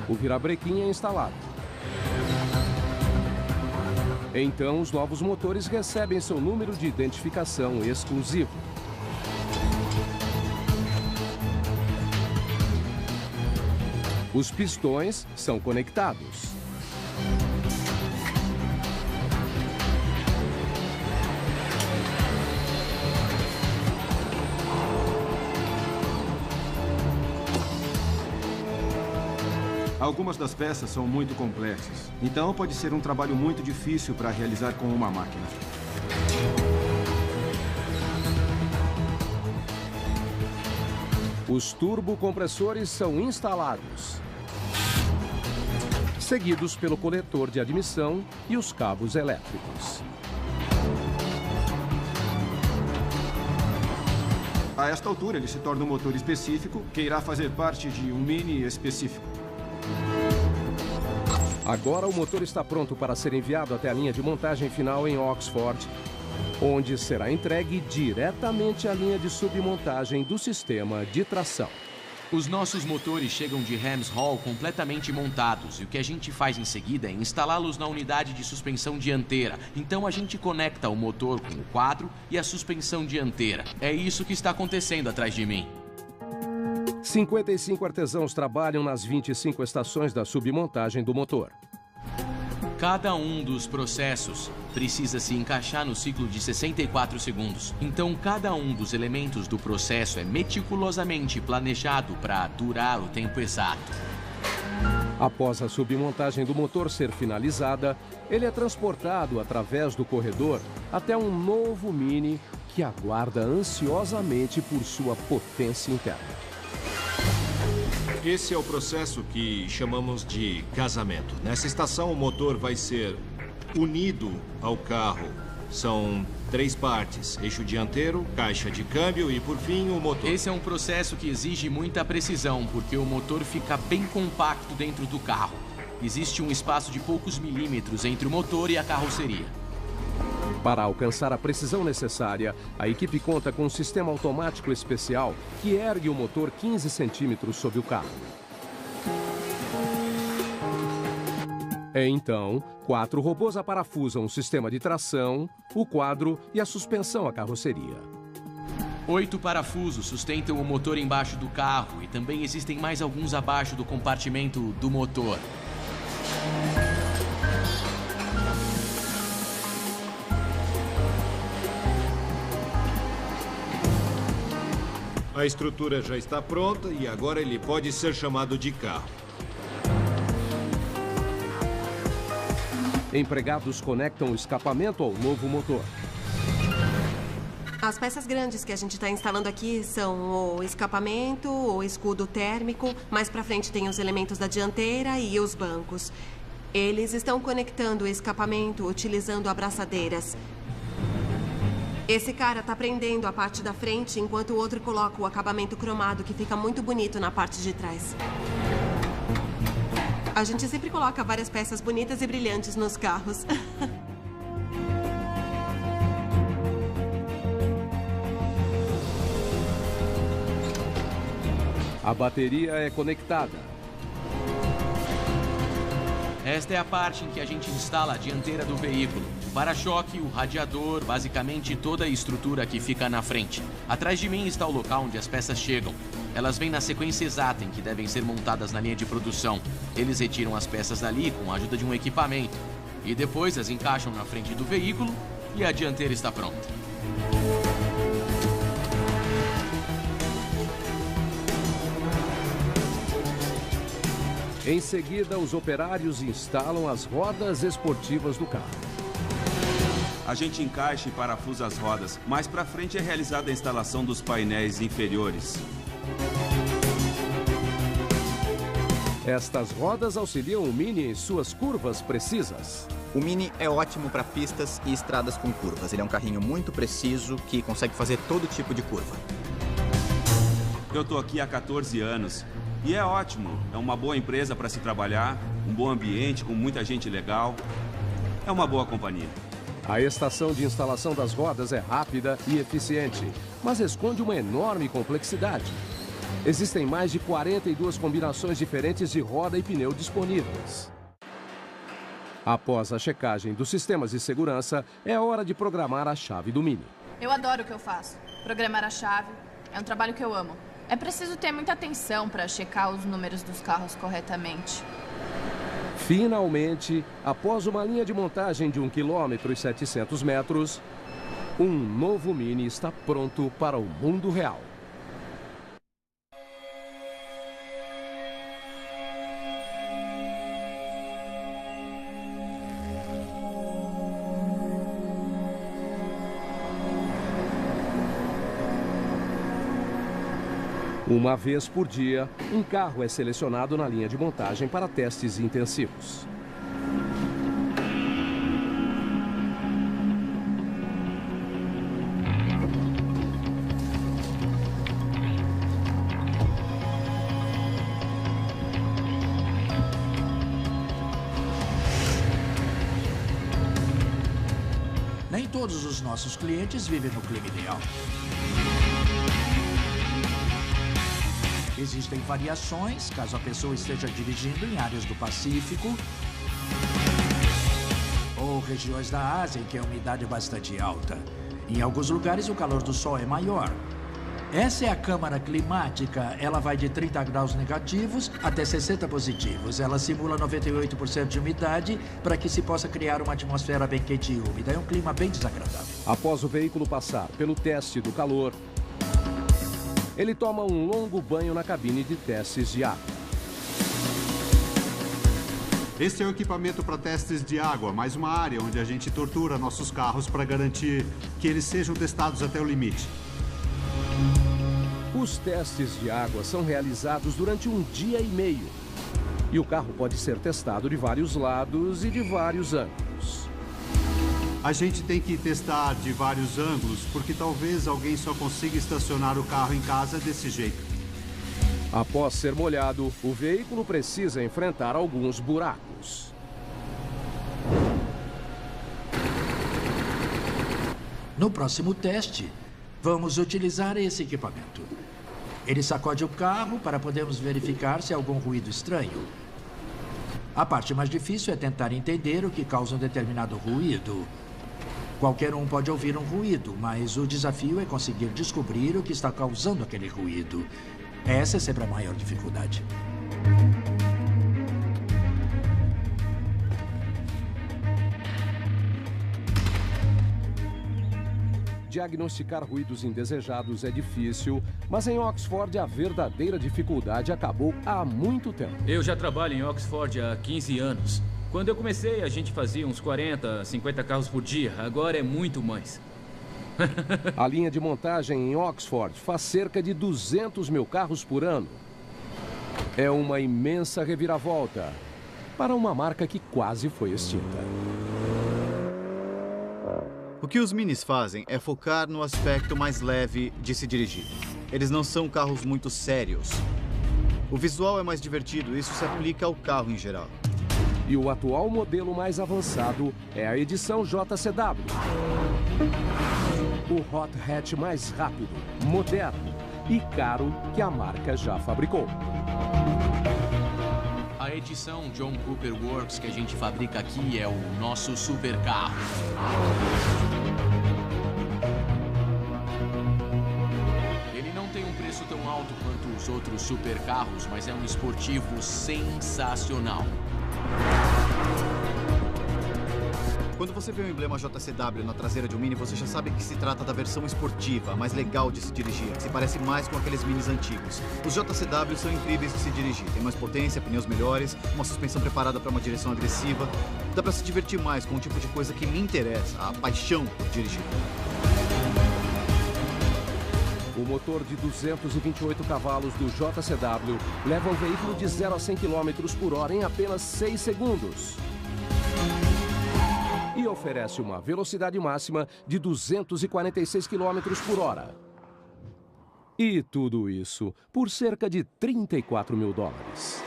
O virabrequim é instalado. Então, os novos motores recebem seu número de identificação exclusivo. Os pistões são conectados. Algumas das peças são muito complexas, então pode ser um trabalho muito difícil para realizar com uma máquina. Os turbocompressores são instalados, seguidos pelo coletor de admissão e os cabos elétricos. A esta altura, ele se torna um motor específico que irá fazer parte de um mini específico. Agora o motor está pronto para ser enviado até a linha de montagem final em Oxford, onde será entregue diretamente à linha de submontagem do sistema de tração. Os nossos motores chegam de Hams Hall completamente montados e o que a gente faz em seguida é instalá-los na unidade de suspensão dianteira. Então a gente conecta o motor com o quadro e a suspensão dianteira. É isso que está acontecendo atrás de mim. 55 artesãos trabalham nas 25 estações da submontagem do motor. Cada um dos processos precisa se encaixar no ciclo de 64 segundos. Então, cada um dos elementos do processo é meticulosamente planejado para durar o tempo exato. Após a submontagem do motor ser finalizada, ele é transportado através do corredor até um novo Mini que aguarda ansiosamente por sua potência interna. Esse é o processo que chamamos de casamento. Nessa estação, o motor vai ser unido ao carro. São 3 partes: eixo dianteiro, caixa de câmbio e, por fim, o motor. Esse é um processo que exige muita precisão, porque o motor fica bem compacto dentro do carro. Existe um espaço de poucos milímetros entre o motor e a carroceria. Para alcançar a precisão necessária, a equipe conta com um sistema automático especial que ergue o motor 15 centímetros sobre o carro. Então, 4 robôs aparafusam o sistema de tração, o quadro e a suspensão à carroceria. 8 parafusos sustentam o motor embaixo do carro e também existem mais alguns abaixo do compartimento do motor. A estrutura já está pronta e agora ele pode ser chamado de carro. Empregados conectam o escapamento ao novo motor. As peças grandes que a gente está instalando aqui são o escapamento, o escudo térmico. Mais para frente tem os elementos da dianteira e os bancos. Eles estão conectando o escapamento utilizando abraçadeiras. Esse cara tá prendendo a parte da frente, enquanto o outro coloca o acabamento cromado, que fica muito bonito na parte de trás. A gente sempre coloca várias peças bonitas e brilhantes nos carros. A bateria é conectada. Esta é a parte em que a gente instala a dianteira do veículo. O para-choque, o radiador, basicamente toda a estrutura que fica na frente. Atrás de mim está o local onde as peças chegam. Elas vêm na sequência exata em que devem ser montadas na linha de produção. Eles retiram as peças dali com a ajuda de um equipamento. E depois as encaixam na frente do veículo e a dianteira está pronta. Em seguida, os operários instalam as rodas esportivas do carro. A gente encaixa e parafusa as rodas. Mais para frente é realizada a instalação dos painéis inferiores. Estas rodas auxiliam o Mini em suas curvas precisas. O Mini é ótimo para pistas e estradas com curvas. Ele é um carrinho muito preciso que consegue fazer todo tipo de curva. Eu estou aqui há 14 anos. E é ótimo, é uma boa empresa para se trabalhar, um bom ambiente com muita gente legal. É uma boa companhia. A estação de instalação das rodas é rápida e eficiente, mas esconde uma enorme complexidade. Existem mais de 42 combinações diferentes de roda e pneu disponíveis. Após a checagem dos sistemas de segurança, é hora de programar a chave do Mini. Eu adoro o que eu faço. Programar a chave é um trabalho que eu amo. É preciso ter muita atenção para checar os números dos carros corretamente. Finalmente, após uma linha de montagem de 1 km e 700 metros, um novo Mini está pronto para o mundo real. Uma vez por dia, um carro é selecionado na linha de montagem para testes intensivos. Nem todos os nossos clientes vivem no clima ideal. Existem variações, caso a pessoa esteja dirigindo em áreas do Pacífico ou regiões da Ásia em que a umidade é bastante alta. Em alguns lugares, o calor do sol é maior. Essa é a câmara climática. Ela vai de 30 graus negativos até 60 positivos. Ela simula 98% de umidade para que se possa criar uma atmosfera bem quente e úmida. É um clima bem desagradável. Após o veículo passar pelo teste do calor, ele toma um longo banho na cabine de testes de água. Este é o equipamento para testes de água, mais uma área onde a gente tortura nossos carros para garantir que eles sejam testados até o limite. Os testes de água são realizados durante 1 dia e meio. E o carro pode ser testado de vários lados e de vários ângulos. A gente tem que testar de vários ângulos, porque talvez alguém só consiga estacionar o carro em casa desse jeito. Após ser molhado, o veículo precisa enfrentar alguns buracos. No próximo teste, vamos utilizar esse equipamento. Ele sacode o carro para podermos verificar se há algum ruído estranho. A parte mais difícil é tentar entender o que causa um determinado ruído. Qualquer um pode ouvir um ruído, mas o desafio é conseguir descobrir o que está causando aquele ruído. Essa é sempre a maior dificuldade. Diagnosticar ruídos indesejados é difícil, mas em Oxford a verdadeira dificuldade acabou há muito tempo. Eu já trabalho em Oxford há 15 anos. Quando eu comecei, a gente fazia uns 40, 50 carros por dia. Agora é muito mais. A linha de montagem em Oxford faz cerca de 200 mil carros por ano. É uma imensa reviravolta para uma marca que quase foi extinta. O que os Minis fazem é focar no aspecto mais leve de se dirigir. Eles não são carros muito sérios. O visual é mais divertido e isso se aplica ao carro em geral. E o atual modelo mais avançado é a edição JCW. O hot hatch mais rápido, moderno e caro que a marca já fabricou. A edição John Cooper Works que a gente fabrica aqui é o nosso supercarro. Ele não tem um preço tão alto quanto os outros supercarros, mas é um esportivo sensacional. Quando você vê o emblema JCW na traseira de um Mini, você já sabe que se trata da versão esportiva, a mais legal de se dirigir, que se parece mais com aqueles Minis antigos. Os JCW são incríveis de se dirigir, tem mais potência, pneus melhores, uma suspensão preparada para uma direção agressiva. Dá para se divertir mais com o tipo de coisa que me interessa, a paixão por dirigir. O motor de 228 cavalos do JCW leva um veículo de 0 a 100 km por hora em apenas 6 segundos. E oferece uma velocidade máxima de 246 km por hora. E tudo isso por cerca de 34 mil dólares.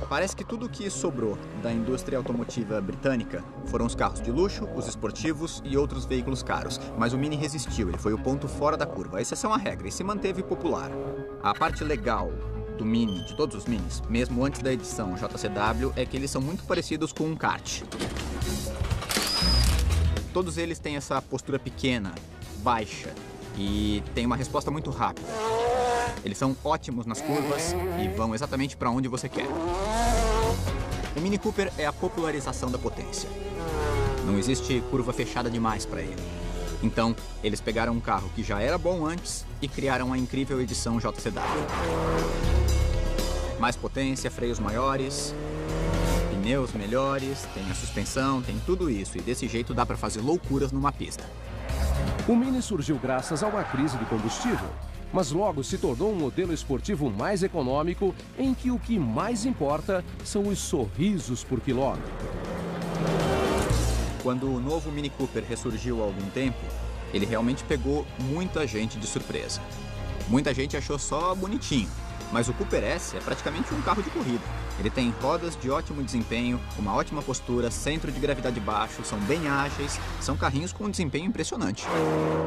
Parece que tudo o que sobrou da indústria automotiva britânica foram os carros de luxo, os esportivos e outros veículos caros. Mas o Mini resistiu, ele foi o ponto fora da curva. A exceção à regra e se manteve popular. A parte legal do Mini, de todos os Minis, mesmo antes da edição JCW, é que eles são muito parecidos com um kart. Todos eles têm essa postura pequena, baixa e tem uma resposta muito rápida. Eles são ótimos nas curvas e vão exatamente para onde você quer. O Mini Cooper é a popularização da potência. Não existe curva fechada demais para ele. Então, eles pegaram um carro que já era bom antes e criaram a incrível edição JCW. Mais potência, freios maiores, pneus melhores, tem a suspensão, tem tudo isso. E desse jeito dá para fazer loucuras numa pista. O Mini surgiu graças a uma crise de combustível, mas logo se tornou um modelo esportivo mais econômico em que o que mais importa são os sorrisos por quilômetro. Quando o novo Mini Cooper ressurgiu há algum tempo, ele realmente pegou muita gente de surpresa. Muita gente achou só bonitinho, mas o Cooper S é praticamente um carro de corrida. Ele tem rodas de ótimo desempenho, uma ótima postura, centro de gravidade baixo, são bem ágeis, são carrinhos com um desempenho impressionante.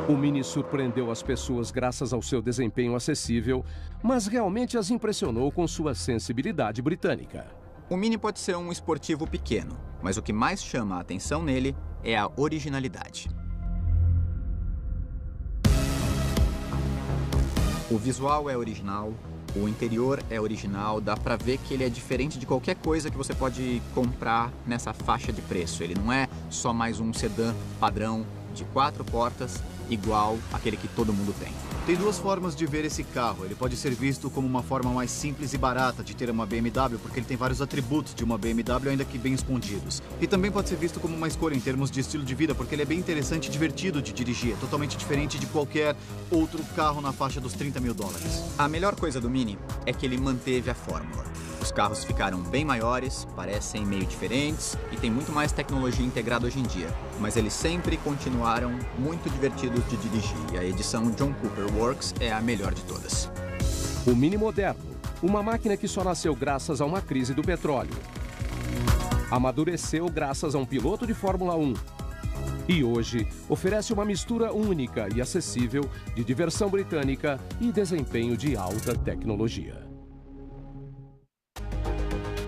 O Mini surpreendeu as pessoas graças ao seu desempenho acessível, mas realmente as impressionou com sua sensibilidade britânica. O Mini pode ser um esportivo pequeno, mas o que mais chama a atenção nele é a originalidade. O visual é original, o interior é original, dá pra ver que ele é diferente de qualquer coisa que você pode comprar nessa faixa de preço. Ele não é só mais um sedã padrão de 4 portas, igual aquele que todo mundo tem. Tem duas formas de ver esse carro. Ele pode ser visto como uma forma mais simples e barata de ter uma BMW, porque ele tem vários atributos de uma BMW, ainda que bem escondidos. E também pode ser visto como uma escolha em termos de estilo de vida, porque ele é bem interessante e divertido de dirigir. É totalmente diferente de qualquer outro carro na faixa dos 30 mil dólares. A melhor coisa do Mini é que ele manteve a fórmula. Os carros ficaram bem maiores, parecem meio diferentes e tem muito mais tecnologia integrada hoje em dia. Mas eles sempre continuaram muito divertidos de dirigir e a edição John Cooper Works é a melhor de todas. O Mini moderno, uma máquina que só nasceu graças a uma crise do petróleo. Amadureceu graças a um piloto de Fórmula 1. E hoje oferece uma mistura única e acessível de diversão britânica e desempenho de alta tecnologia.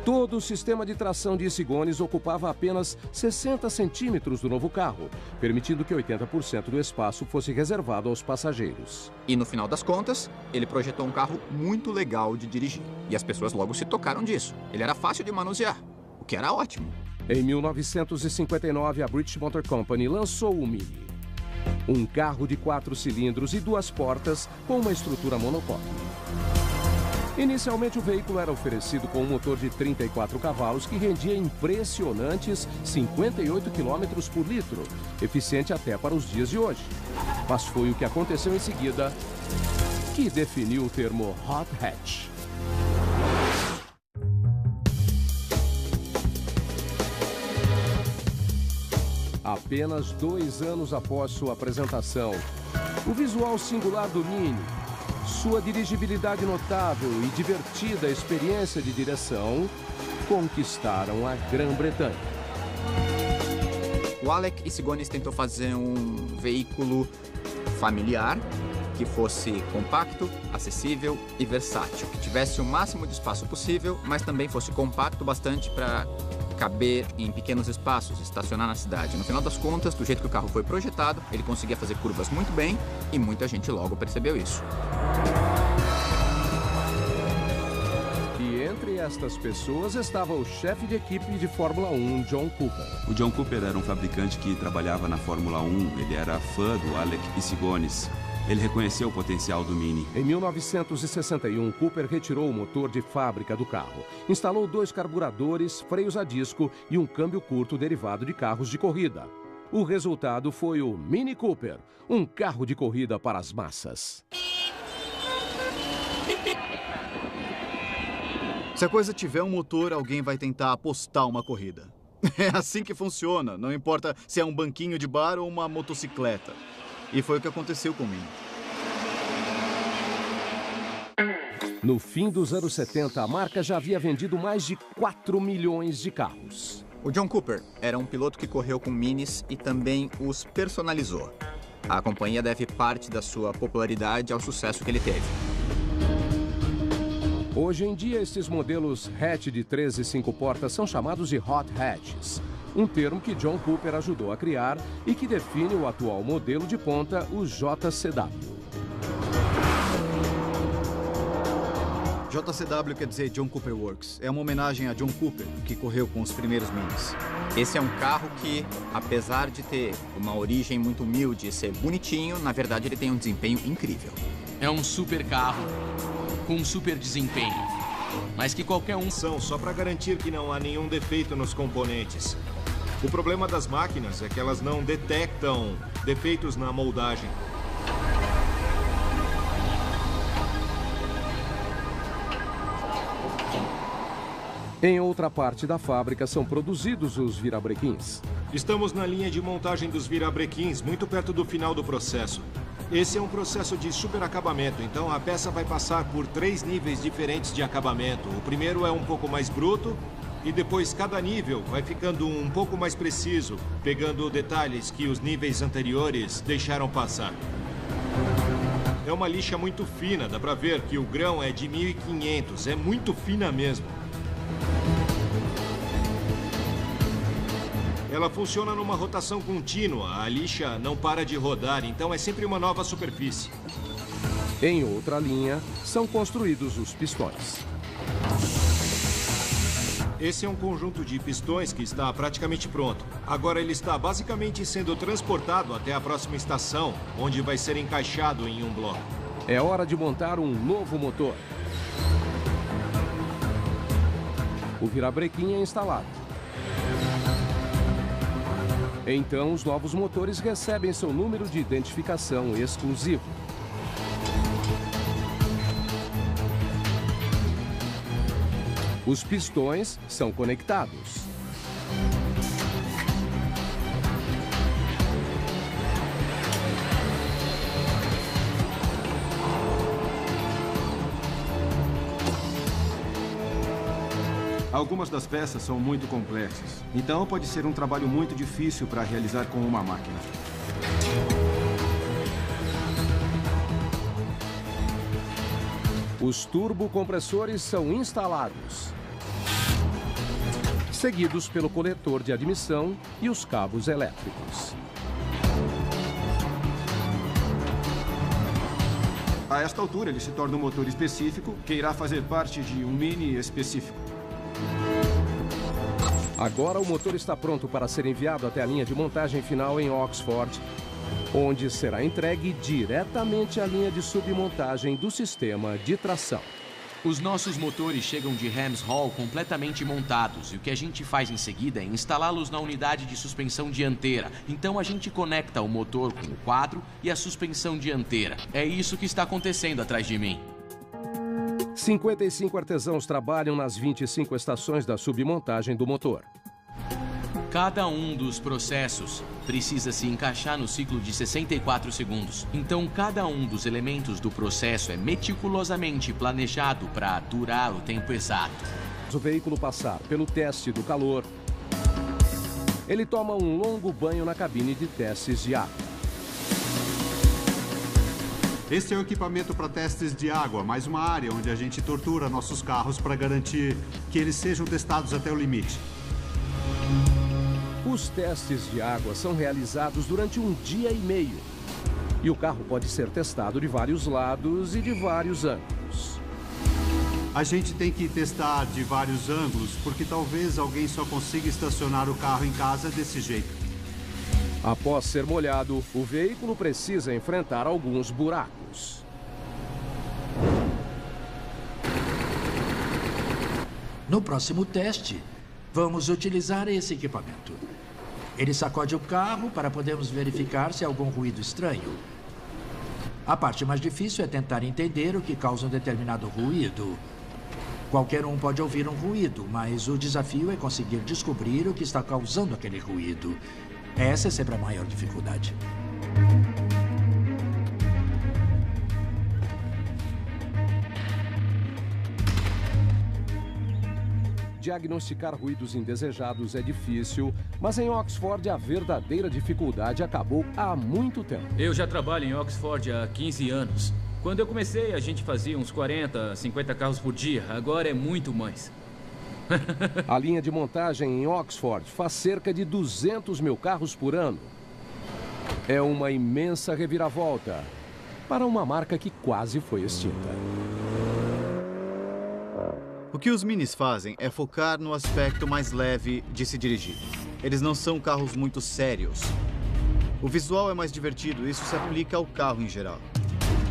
Todo o sistema de tração de Issigones ocupava apenas 60 centímetros do novo carro, permitindo que 80% do espaço fosse reservado aos passageiros. E no final das contas, ele projetou um carro muito legal de dirigir. E as pessoas logo se tocaram disso. Ele era fácil de manusear, o que era ótimo. Em 1959, a British Motor Company lançou o Mini. Um carro de 4 cilindros e 2 portas com uma estrutura monocoque. Inicialmente, o veículo era oferecido com um motor de 34 cavalos que rendia impressionantes 58 km por litro, eficiente até para os dias de hoje. Mas foi o que aconteceu em seguida que definiu o termo hot hatch. Apenas 2 anos após sua apresentação, o visual singular do Mini, sua dirigibilidade notável e divertida experiência de direção conquistaram a Grã-Bretanha. O Alec Issigones tentou fazer um veículo familiar que fosse compacto, acessível e versátil, que tivesse o máximo de espaço possível, mas também fosse compacto bastante para caber em pequenos espaços, estacionar na cidade. No final das contas, do jeito que o carro foi projetado, ele conseguia fazer curvas muito bem e muita gente logo percebeu isso. E entre estas pessoas estava o chefe de equipe de Fórmula 1, John Cooper. O John Cooper era um fabricante que trabalhava na Fórmula 1. Ele era fã do Alec Issigonis. Ele reconheceu o potencial do Mini. Em 1961, Cooper retirou o motor de fábrica do carro. Instalou 2 carburadores, freios a disco e um câmbio curto derivado de carros de corrida. O resultado foi o Mini Cooper, um carro de corrida para as massas. Se a coisa tiver um motor, alguém vai tentar apostar uma corrida. É assim que funciona, não importa se é um banquinho de bar ou uma motocicleta. E foi o que aconteceu com o Mini. No fim dos anos 70, a marca já havia vendido mais de 4 milhões de carros. O John Cooper era um piloto que correu com Minis e também os personalizou. A companhia deve parte da sua popularidade ao sucesso que ele teve. Hoje em dia, esses modelos hatch de 3 e 5 portas são chamados de hot hatches, um termo que John Cooper ajudou a criar e que define o atual modelo de ponta, o JCW. JCW quer dizer John Cooper Works. É uma homenagem a John Cooper, que correu com os primeiros Minis. Esse é um carro que, apesar de ter uma origem muito humilde e ser bonitinho, na verdade ele tem um desempenho incrível. É um super carro com um super desempenho, mas que qualquer um... Só para garantir que não há nenhum defeito nos componentes. O problema das máquinas é que elas não detectam defeitos na moldagem. Em outra parte da fábrica são produzidos os virabrequins. Estamos na linha de montagem dos virabrequins, muito perto do final do processo. Esse é um processo de superacabamento, então a peça vai passar por 3 níveis diferentes de acabamento. O primeiro é um pouco mais bruto e depois cada nível vai ficando um pouco mais preciso, pegando detalhes que os níveis anteriores deixaram passar. É uma lixa muito fina, dá pra ver que o grão é de 1500, é muito fina mesmo. Ela funciona numa rotação contínua. A lixa não para de rodar, então é sempre uma nova superfície. Em outra linha, são construídos os pistões. Esse é um conjunto de pistões que está praticamente pronto. Agora ele está basicamente sendo transportado até a próxima estação, onde vai ser encaixado em um bloco. É hora de montar um novo motor. O virabrequim é instalado. Então, os novos motores recebem seu número de identificação exclusivo. Os pistões são conectados. Algumas das peças são muito complexas, então pode ser um trabalho muito difícil para realizar com uma máquina. Os turbocompressores são instalados, seguidos pelo coletor de admissão e os cabos elétricos. A esta altura, ele se torna um motor específico que irá fazer parte de um Mini específico. Agora o motor está pronto para ser enviado até a linha de montagem final em Oxford, onde será entregue diretamente à linha de submontagem do sistema de tração. Os nossos motores chegam de Rams Hall completamente montados e o que a gente faz em seguida é instalá-los na unidade de suspensão dianteira. Então a gente conecta o motor com o quadro e a suspensão dianteira. É isso que está acontecendo atrás de mim. 55 artesãos trabalham nas 25 estações da submontagem do motor. Cada um dos processos precisa se encaixar no ciclo de 64 segundos. Então, cada um dos elementos do processo é meticulosamente planejado para durar o tempo exato. O veículo passar pelo teste do calor, ele toma um longo banho na cabine de testes de ar. Este é o equipamento para testes de água, mais uma área onde a gente tortura nossos carros para garantir que eles sejam testados até o limite. Os testes de água são realizados durante 1 dia e meio. E o carro pode ser testado de vários lados e de vários ângulos. A gente tem que testar de vários ângulos, porque talvez alguém só consiga estacionar o carro em casa desse jeito. Após ser molhado, o veículo precisa enfrentar alguns buracos. No próximo teste, vamos utilizar esse equipamento. Ele sacode o carro para podermos verificar se há algum ruído estranho. A parte mais difícil é tentar entender o que causa um determinado ruído. Qualquer um pode ouvir um ruído, mas o desafio é conseguir descobrir o que está causando aquele ruído. Essa é sempre a maior dificuldade. Diagnosticar ruídos indesejados é difícil, mas em Oxford a verdadeira dificuldade acabou há muito tempo. Eu já trabalho em Oxford há 15 anos. Quando eu comecei, a gente fazia uns 40, 50 carros por dia. Agora é muito mais. A linha de montagem em Oxford faz cerca de 200 mil carros por ano. É uma imensa reviravolta para uma marca que quase foi extinta. O que os Minis fazem é focar no aspecto mais leve de se dirigir. Eles não são carros muito sérios. O visual é mais divertido e isso se aplica ao carro em geral.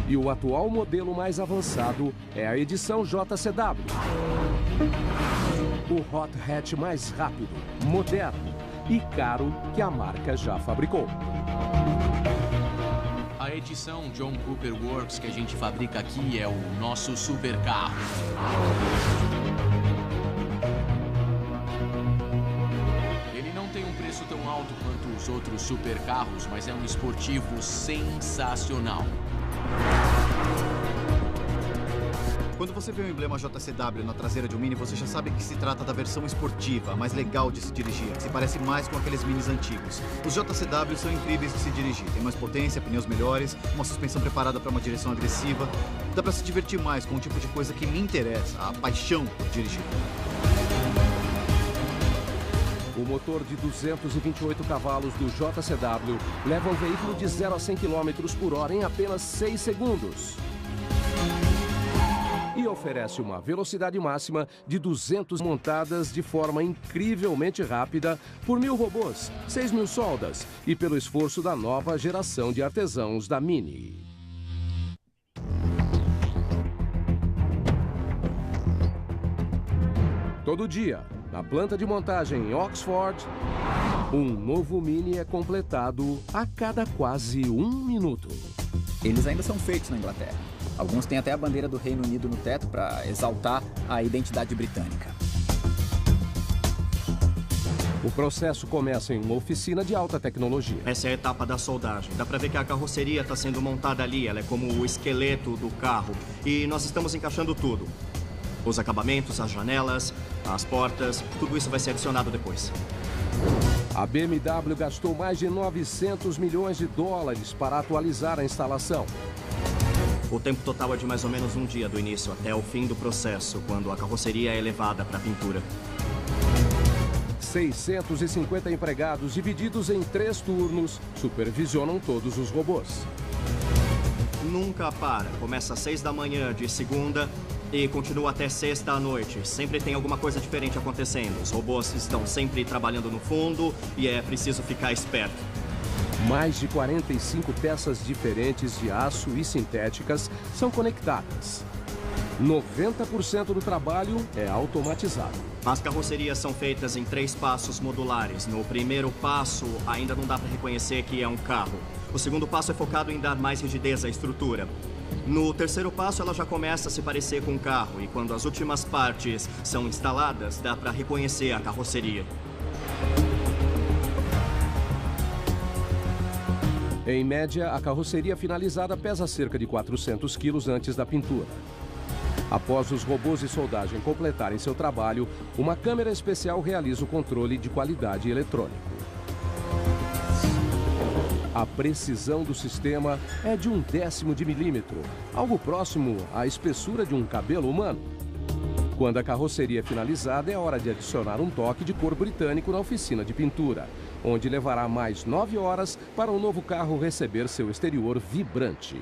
E o atual modelo mais avançado é a edição JCW. O hot hatch mais rápido, moderno e caro que a marca já fabricou. A edição John Cooper Works que a gente fabrica aqui é o nosso supercarro. Ele não tem um preço tão alto quanto os outros supercarros, mas é um esportivo sensacional. Quando você vê o emblema JCW na traseira de um Mini, você já sabe que se trata da versão esportiva, a mais legal de se dirigir, que se parece mais com aqueles Minis antigos. Os JCW são incríveis de se dirigir, tem mais potência, pneus melhores, uma suspensão preparada para uma direção agressiva. Dá para se divertir mais com o tipo de coisa que me interessa, a paixão por dirigir. O motor de 228 cavalos do JCW leva um veículo de 0 a 100 km por hora em apenas 6 segundos. E oferece uma velocidade máxima de 200 montadas de forma incrivelmente rápida por 1000 robôs, 6.000 soldas e pelo esforço da nova geração de artesãos da Mini. Todo dia, na planta de montagem em Oxford, um novo Mini é completado a cada quase 1 minuto. Eles ainda são feitos na Inglaterra. Alguns têm até a bandeira do Reino Unido no teto para exaltar a identidade britânica. O processo começa em uma oficina de alta tecnologia. Essa é a etapa da soldagem. Dá pra ver que a carroceria está sendo montada ali. Ela é como o esqueleto do carro. E nós estamos encaixando tudo. Os acabamentos, as janelas, as portas, tudo isso vai ser adicionado depois. A BMW gastou mais de 900 milhões de dólares para atualizar a instalação. O tempo total é de mais ou menos um dia do início até o fim do processo, quando a carroceria é levada para a pintura. 650 empregados divididos em 3 turnos supervisionam todos os robôs. Nunca para. Começa às 6 da manhã de segunda e continua até sexta à noite. Sempre tem alguma coisa diferente acontecendo. Os robôs estão sempre trabalhando no fundo e é preciso ficar esperto. Mais de 45 peças diferentes de aço e sintéticas são conectadas. 90% do trabalho é automatizado. As carrocerias são feitas em 3 passos modulares. No primeiro passo, ainda não dá para reconhecer que é um carro. O segundo passo é focado em dar mais rigidez à estrutura. No terceiro passo, ela já começa a se parecer com um carro. E quando as últimas partes são instaladas, dá para reconhecer a carroceria. Em média, a carroceria finalizada pesa cerca de 400 quilos antes da pintura. Após os robôs de soldagem completarem seu trabalho, uma câmera especial realiza o controle de qualidade eletrônico. A precisão do sistema é de 1/10 de milímetro, algo próximo à espessura de um cabelo humano. Quando a carroceria é finalizada, é hora de adicionar um toque de cor britânico na oficina de pintura, onde levará mais 9 horas para o novo carro receber seu exterior vibrante.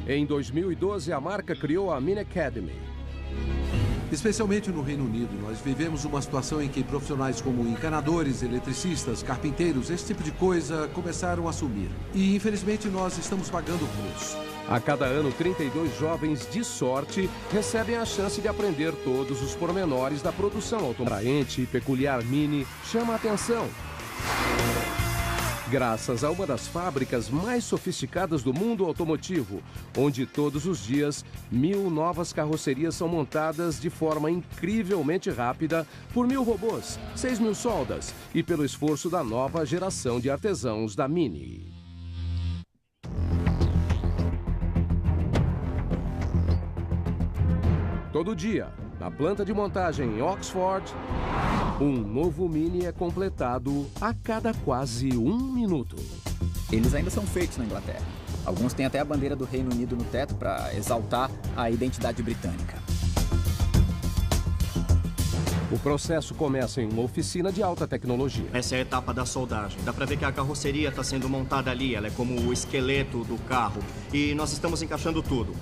Em 2012, a marca criou a Mini Academy. Especialmente no Reino Unido, nós vivemos uma situação em que profissionais como encanadores, eletricistas, carpinteiros, esse tipo de coisa começaram a sumir. E, infelizmente, nós estamos pagando o preço. A cada ano, 32 jovens de sorte recebem a chance de aprender todos os pormenores da produção automotiva. Atraente e peculiar Mini chama a atenção. Graças a uma das fábricas mais sofisticadas do mundo automotivo, onde todos os dias 1000 novas carrocerias são montadas de forma incrivelmente rápida por 1000 robôs, 6000 soldas e pelo esforço da nova geração de artesãos da Mini. Todo dia, na planta de montagem em Oxford, um novo Mini é completado a cada quase 1 minuto. Eles ainda são feitos na Inglaterra. Alguns têm até a bandeira do Reino Unido no teto para exaltar a identidade britânica. O processo começa em uma oficina de alta tecnologia. Essa é a etapa da soldagem. Dá pra ver que a carroceria está sendo montada ali. Ela é como o esqueleto do carro. E nós estamos encaixando tudo.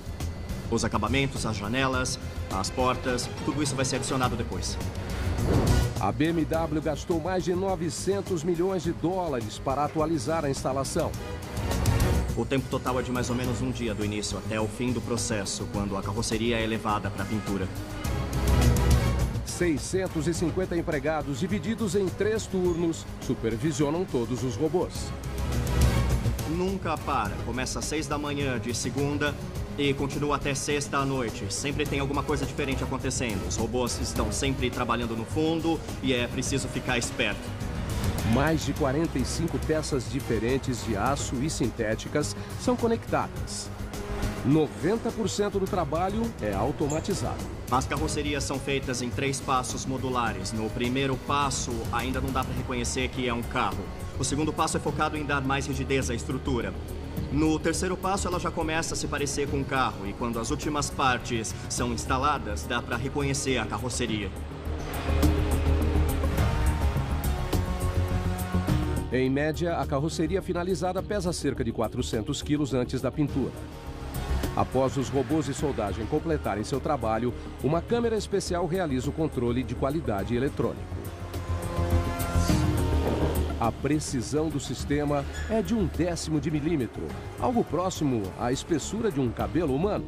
Os acabamentos, as janelas, as portas, tudo isso vai ser adicionado depois. A BMW gastou mais de 900 milhões de dólares para atualizar a instalação. O tempo total é de mais ou menos um dia do início até o fim do processo, quando a carroceria é levada para a pintura. 650 empregados divididos em 3 turnos supervisionam todos os robôs. Nunca para. Começa às 6 da manhã de segunda e continua até sexta à noite. Sempre tem alguma coisa diferente acontecendo. Os robôs estão sempre trabalhando no fundo e é preciso ficar esperto. Mais de 45 peças diferentes de aço e sintéticas são conectadas. 90% do trabalho é automatizado. As carrocerias são feitas em 3 passos modulares. No primeiro passo, ainda não dá para reconhecer que é um carro. O segundo passo é focado em dar mais rigidez à estrutura. No terceiro passo, ela já começa a se parecer com um carro. E quando as últimas partes são instaladas, dá para reconhecer a carroceria. Em média, a carroceria finalizada pesa cerca de 400 quilos antes da pintura. Após os robôs de soldagem completarem seu trabalho, uma câmera especial realiza o controle de qualidade eletrônico. A precisão do sistema é de 1/10 de milímetro, algo próximo à espessura de um cabelo humano.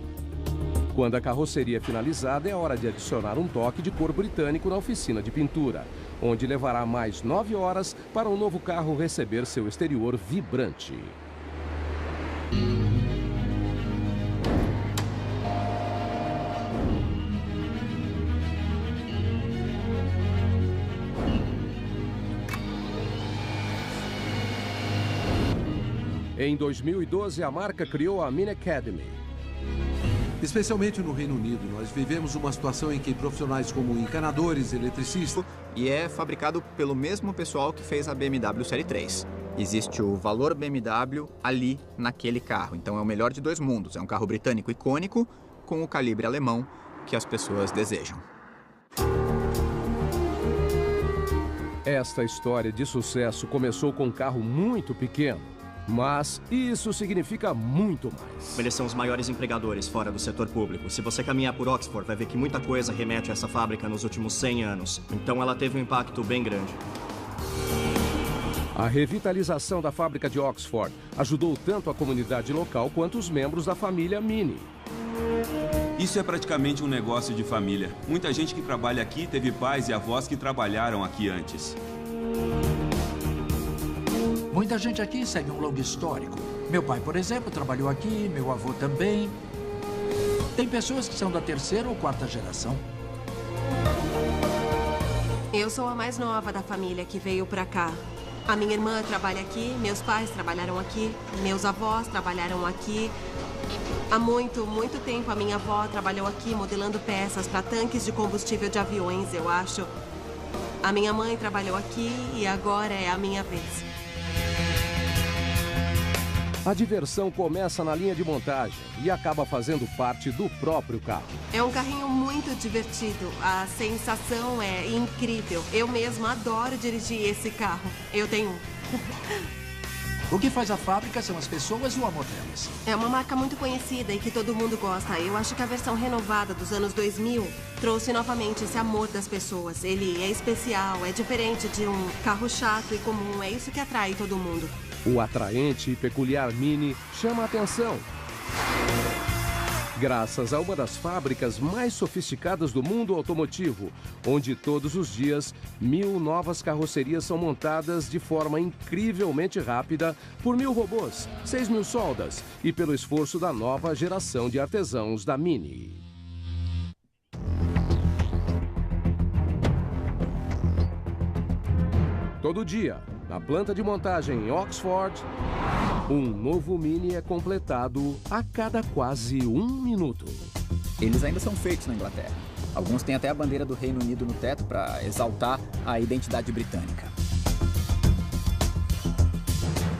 Quando a carroceria é finalizada, é hora de adicionar um toque de cor britânico na oficina de pintura, onde levará mais 9 horas para o novo carro receber seu exterior vibrante. Em 2012, a marca criou a Mini Academy. Especialmente no Reino Unido, nós vivemos uma situação em que profissionais como encanadores, eletricistas... E é fabricado pelo mesmo pessoal que fez a BMW Série 3. Existe o valor BMW ali naquele carro. Então é o melhor de 2 mundos. É um carro britânico icônico com o calibre alemão que as pessoas desejam. Esta história de sucesso começou com um carro muito pequeno. Mas isso significa muito mais. Eles são os maiores empregadores fora do setor público. Se você caminhar por Oxford, vai ver que muita coisa remete a essa fábrica nos últimos 100 anos. Então ela teve um impacto bem grande. A revitalização da fábrica de Oxford ajudou tanto a comunidade local quanto os membros da família Mini. Isso é praticamente um negócio de família. Muita gente que trabalha aqui teve pais e avós que trabalharam aqui antes. Muita gente aqui segue um longo histórico. Meu pai, por exemplo, trabalhou aqui, meu avô também. Tem pessoas que são da 3ª ou 4ª geração. Eu sou a mais nova da família que veio pra cá. A minha irmã trabalha aqui, meus pais trabalharam aqui, meus avós trabalharam aqui. Há muito tempo a minha avó trabalhou aqui modelando peças para tanques de combustível de aviões, eu acho. A minha mãe trabalhou aqui e agora é a minha vez. A diversão começa na linha de montagem e acaba fazendo parte do próprio carro. É um carrinho muito divertido. A sensação é incrível. Eu mesma adoro dirigir esse carro. Eu tenho um. O que faz a fábrica são as pessoas e o amor delas. É uma marca muito conhecida e que todo mundo gosta. Eu acho que a versão renovada dos anos 2000 trouxe novamente esse amor das pessoas. Ele é especial, é diferente de um carro chato e comum. É isso que atrai todo mundo. O atraente e peculiar Mini chama a atenção. Graças a uma das fábricas mais sofisticadas do mundo automotivo, onde todos os dias 1000 novas carrocerias são montadas de forma incrivelmente rápida por 1000 robôs, 6000 soldas e pelo esforço da nova geração de artesãos da Mini. Todo dia, na planta de montagem em Oxford, um novo Mini é completado a cada quase 1 minuto. Eles ainda são feitos na Inglaterra. Alguns têm até a bandeira do Reino Unido no teto para exaltar a identidade britânica.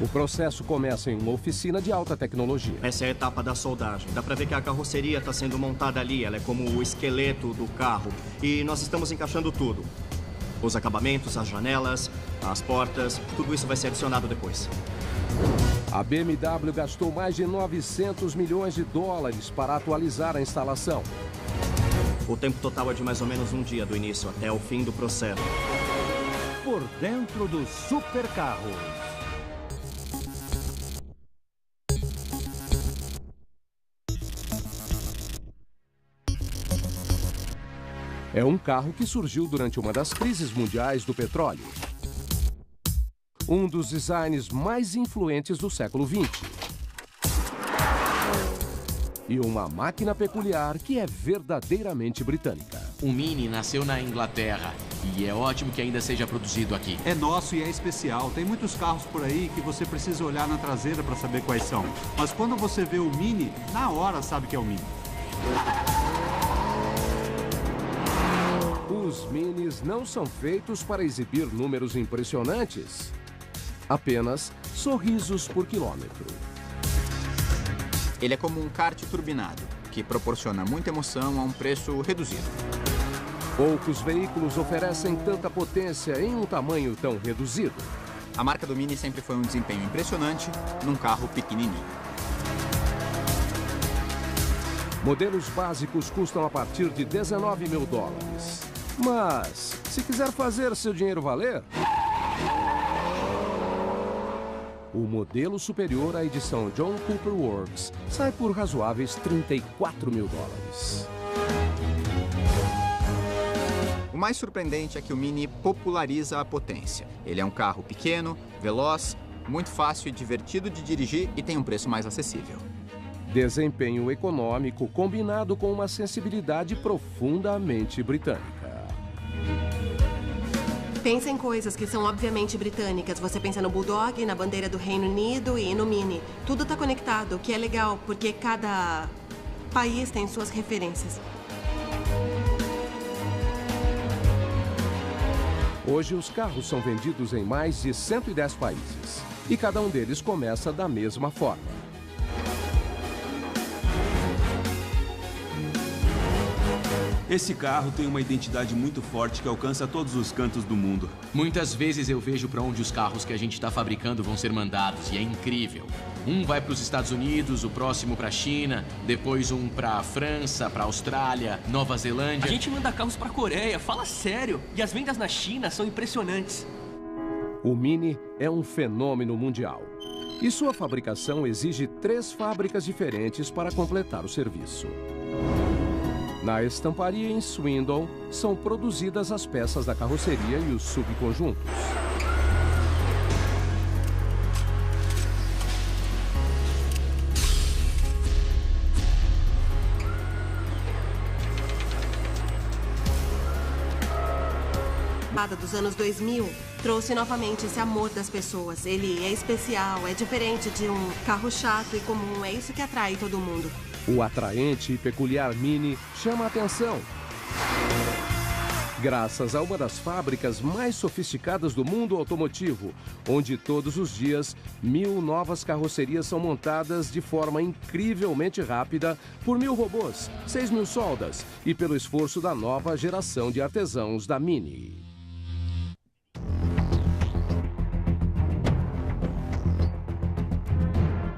O processo começa em uma oficina de alta tecnologia. Essa é a etapa da soldagem. Dá pra ver que a carroceria está sendo montada ali. Ela é como o esqueleto do carro. E nós estamos encaixando tudo. Os acabamentos, as janelas, as portas, tudo isso vai ser adicionado depois. A BMW gastou mais de 900 milhões de dólares para atualizar a instalação. O tempo total é de mais ou menos um dia do início até o fim do processo. Por dentro dos supercarros. É um carro que surgiu durante uma das crises mundiais do petróleo. Um dos designs mais influentes do século XX. E uma máquina peculiar que é verdadeiramente britânica. O Mini nasceu na Inglaterra e é ótimo que ainda seja produzido aqui. É nosso e é especial. Tem muitos carros por aí que você precisa olhar na traseira para saber quais são. Mas quando você vê o Mini, na hora sabe que é o Mini. Os Minis não são feitos para exibir números impressionantes. Apenas sorrisos por quilômetro. Ele é como um kart turbinado, que proporciona muita emoção a um preço reduzido. Poucos veículos oferecem tanta potência em um tamanho tão reduzido. A marca do Mini sempre foi um desempenho impressionante num carro pequenininho. Modelos básicos custam a partir de 19 mil dólares. Mas, se quiser fazer seu dinheiro valer, o modelo superior à edição John Cooper Works sai por razoáveis 34 mil dólares. O mais surpreendente é que o Mini populariza a potência. Ele é um carro pequeno, veloz, muito fácil e divertido de dirigir e tem um preço mais acessível. Desempenho econômico combinado com uma sensibilidade profundamente britânica. Pensa em coisas que são obviamente britânicas. Você pensa no Bulldog, na bandeira do Reino Unido e no Mini. Tudo está conectado, o que é legal, porque cada país tem suas referências. Hoje, os carros são vendidos em mais de 110 países. E cada um deles começa da mesma forma. Esse carro tem uma identidade muito forte que alcança todos os cantos do mundo. Muitas vezes eu vejo para onde os carros que a gente está fabricando vão ser mandados e é incrível. Um vai para os Estados Unidos, o próximo para a China, depois um para a França, para a Austrália, Nova Zelândia. A gente manda carros para a Coreia, fala sério. E as vendas na China são impressionantes. O Mini é um fenômeno mundial. E sua fabricação exige 3 fábricas diferentes para completar o serviço. Na estamparia em Swindon, são produzidas as peças da carroceria e os subconjuntos. Dos anos 2000, trouxe novamente esse amor das pessoas. Ele é especial, é diferente de um carro chato e comum. É isso que atrai todo mundo. O atraente e peculiar Mini chama a atenção. Graças a uma das fábricas mais sofisticadas do mundo automotivo, onde todos os dias 1000 novas carrocerias são montadas de forma incrivelmente rápida por 1000 robôs, 6000 soldas e pelo esforço da nova geração de artesãos da Mini.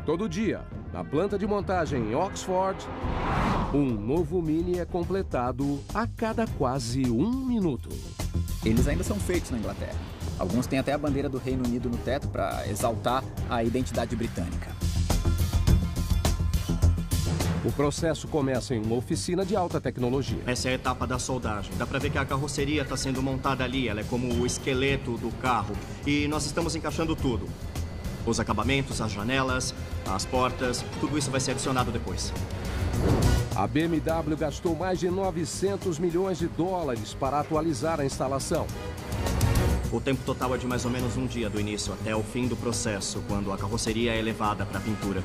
Todo dia, na planta de montagem em Oxford, um novo Mini é completado a cada quase 1 minuto. Eles ainda são feitos na Inglaterra. Alguns têm até a bandeira do Reino Unido no teto para exaltar a identidade britânica. O processo começa em uma oficina de alta tecnologia. Essa é a etapa da soldagem. Dá pra ver que a carroceria está sendo montada ali. Ela é como o esqueleto do carro. E nós estamos encaixando tudo. Os acabamentos, as janelas, as portas, tudo isso vai ser adicionado depois. A BMW gastou mais de 900 milhões de dólares para atualizar a instalação. O tempo total é de mais ou menos um dia do início até o fim do processo, quando a carroceria é levada para a pintura.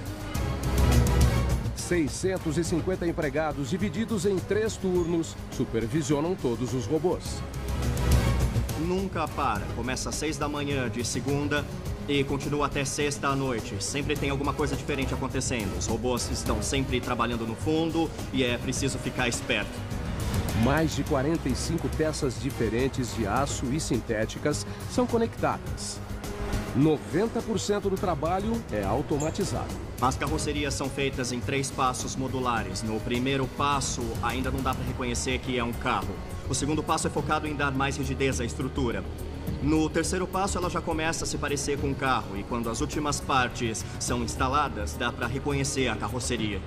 650 empregados divididos em 3 turnos supervisionam todos os robôs. Nunca para. Começa às 6 da manhã de segunda e continua até sexta à noite. Sempre tem alguma coisa diferente acontecendo. Os robôs estão sempre trabalhando no fundo e é preciso ficar esperto. Mais de 45 peças diferentes de aço e sintéticas são conectadas. 90% do trabalho é automatizado. As carrocerias são feitas em 3 passos modulares. No primeiro passo, ainda não dá para reconhecer que é um carro. O segundo passo é focado em dar mais rigidez à estrutura. No terceiro passo, ela já começa a se parecer com um carro. E quando as últimas partes são instaladas, dá para reconhecer a carroceria.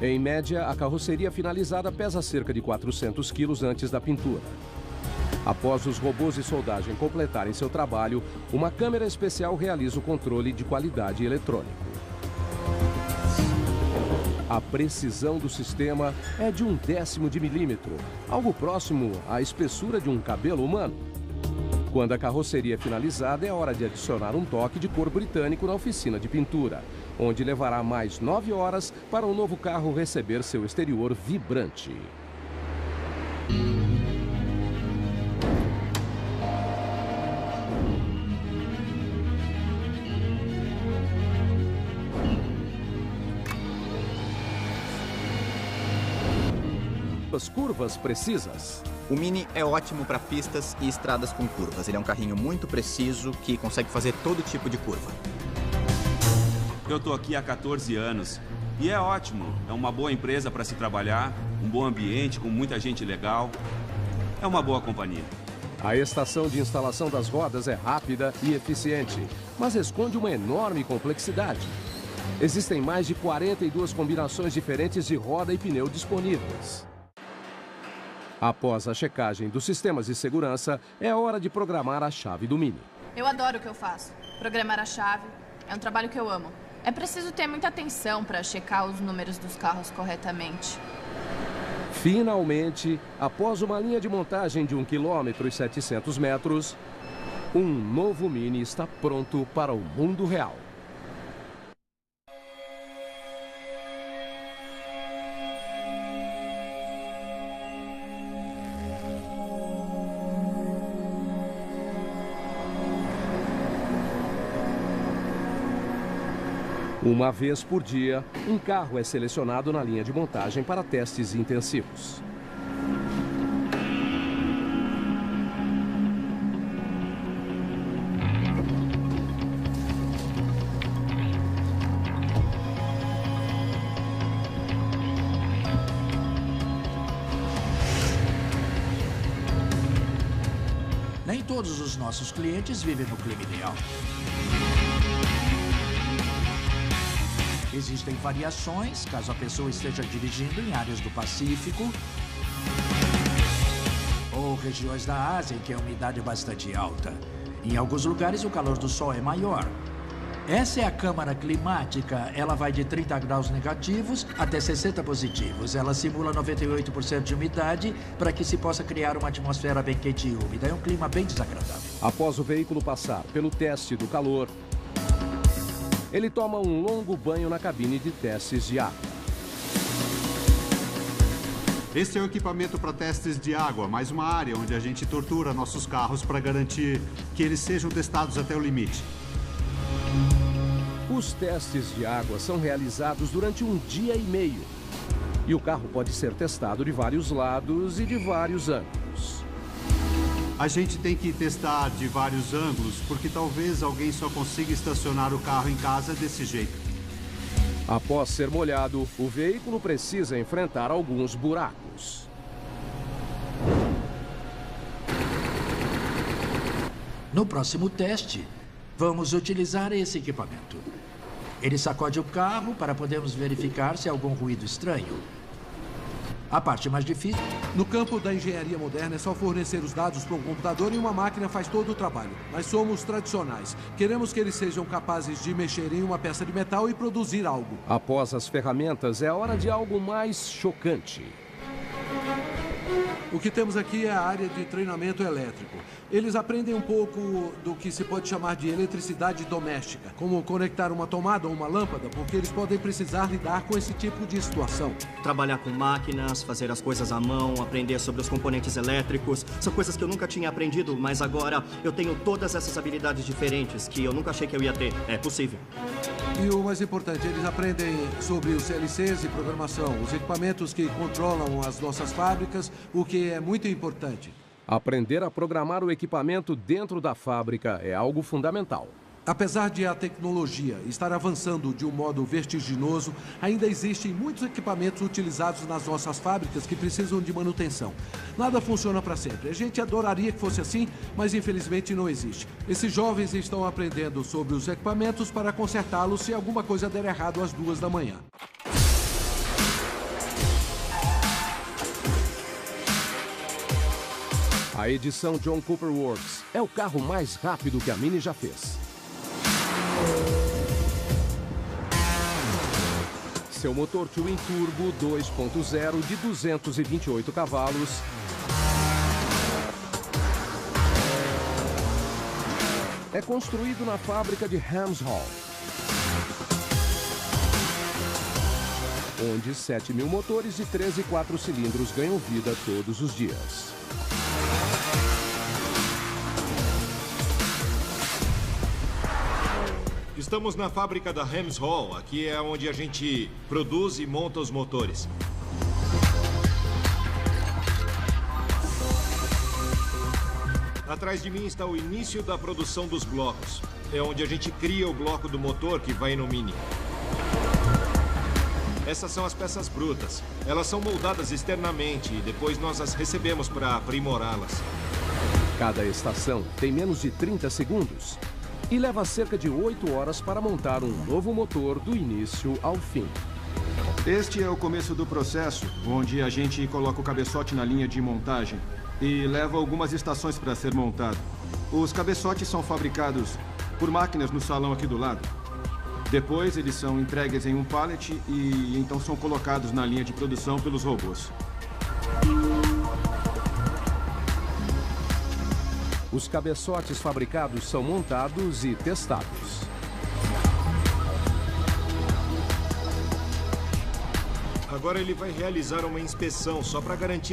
Em média, a carroceria finalizada pesa cerca de 400 quilos antes da pintura. Após os robôs de soldagem completarem seu trabalho, uma câmera especial realiza o controle de qualidade eletrônico. A precisão do sistema é de 1/10 de milímetro, algo próximo à espessura de um cabelo humano. Quando a carroceria é finalizada, é hora de adicionar um toque de cor britânico na oficina de pintura, onde levará mais 9 horas para o novo carro receber seu exterior vibrante. As curvas precisas. O Mini é ótimo para pistas e estradas com curvas. Ele é um carrinho muito preciso que consegue fazer todo tipo de curva. Eu estou aqui há 14 anos e é ótimo. É uma boa empresa para se trabalhar, um bom ambiente com muita gente legal. É uma boa companhia. A estação de instalação das rodas é rápida e eficiente, mas esconde uma enorme complexidade. Existem mais de 42 combinações diferentes de roda e pneu disponíveis. Após a checagem dos sistemas de segurança, é hora de programar a chave do Mini. Eu adoro o que eu faço. Programar a chave é um trabalho que eu amo. É preciso ter muita atenção para checar os números dos carros corretamente. Finalmente, após uma linha de montagem de 1 km e 700 metros, um novo Mini está pronto para o mundo real. Uma vez por dia, um carro é selecionado na linha de montagem para testes intensivos. Nem todos os nossos clientes vivem no clima ideal. Existem variações, caso a pessoa esteja dirigindo em áreas do Pacífico ou regiões da Ásia em que a umidade é bastante alta. Em alguns lugares, o calor do sol é maior. Essa é a câmara climática. Ela vai de 30 graus negativos até 60 positivos. Ela simula 98% de umidade para que se possa criar uma atmosfera bem quente e úmida. É um clima bem desagradável. Após o veículo passar pelo teste do calor, ele toma um longo banho na cabine de testes de água. Este é o equipamento para testes de água, mais uma área onde a gente tortura nossos carros para garantir que eles sejam testados até o limite. Os testes de água são realizados durante um dia e meio. E o carro pode ser testado de vários lados e de vários ângulos. A gente tem que testar de vários ângulos, porque talvez alguém só consiga estacionar o carro em casa desse jeito. Após ser molhado, o veículo precisa enfrentar alguns buracos. No próximo teste, vamos utilizar esse equipamento. Ele sacode o carro para podermos verificar se há algum ruído estranho. A parte mais difícil... No campo da engenharia moderna é só fornecer os dados para um computador e uma máquina faz todo o trabalho. Nós somos tradicionais. Queremos que eles sejam capazes de mexer em uma peça de metal e produzir algo. Após as ferramentas, é hora de algo mais chocante. O que temos aqui é a área de treinamento elétrico. Eles aprendem um pouco do que se pode chamar de eletricidade doméstica, como conectar uma tomada ou uma lâmpada, porque eles podem precisar lidar com esse tipo de situação. Trabalhar com máquinas, fazer as coisas à mão, aprender sobre os componentes elétricos, são coisas que eu nunca tinha aprendido, mas agora eu tenho todas essas habilidades diferentes que eu nunca achei que eu ia ter. É possível. E o mais importante, eles aprendem sobre os CLCs e programação, os equipamentos que controlam as nossas fábricas, o que é muito importante. Aprender a programar o equipamento dentro da fábrica é algo fundamental. Apesar de a tecnologia estar avançando de um modo vertiginoso, ainda existem muitos equipamentos utilizados nas nossas fábricas que precisam de manutenção. Nada funciona para sempre. A gente adoraria que fosse assim, mas infelizmente não existe. Esses jovens estão aprendendo sobre os equipamentos para consertá-los se alguma coisa der errado às 2 da manhã. A edição John Cooper Works é o carro mais rápido que a Mini já fez. Seu motor Twin Turbo 2.0 de 228 cavalos é construído na fábrica de Hams Hall, onde 7.000 motores de 3 e 4 cilindros ganham vida todos os dias. Estamos na fábrica da Hams Hall. Aqui é onde a gente produz e monta os motores. Atrás de mim está o início da produção dos blocos. É onde a gente cria o bloco do motor que vai no Mini. Essas são as peças brutas. Elas são moldadas externamente e depois nós as recebemos para aprimorá-las. Cada estação tem menos de 30 segundos. E leva cerca de 8 horas para montar um novo motor do início ao fim. Este é o começo do processo, onde a gente coloca o cabeçote na linha de montagem e leva algumas estações para ser montado. Os cabeçotes são fabricados por máquinas no salão aqui do lado. Depois eles são entregues em um pallet e então são colocados na linha de produção pelos robôs. Os cabeçotes fabricados são montados e testados. Agora ele vai realizar uma inspeção só para garantir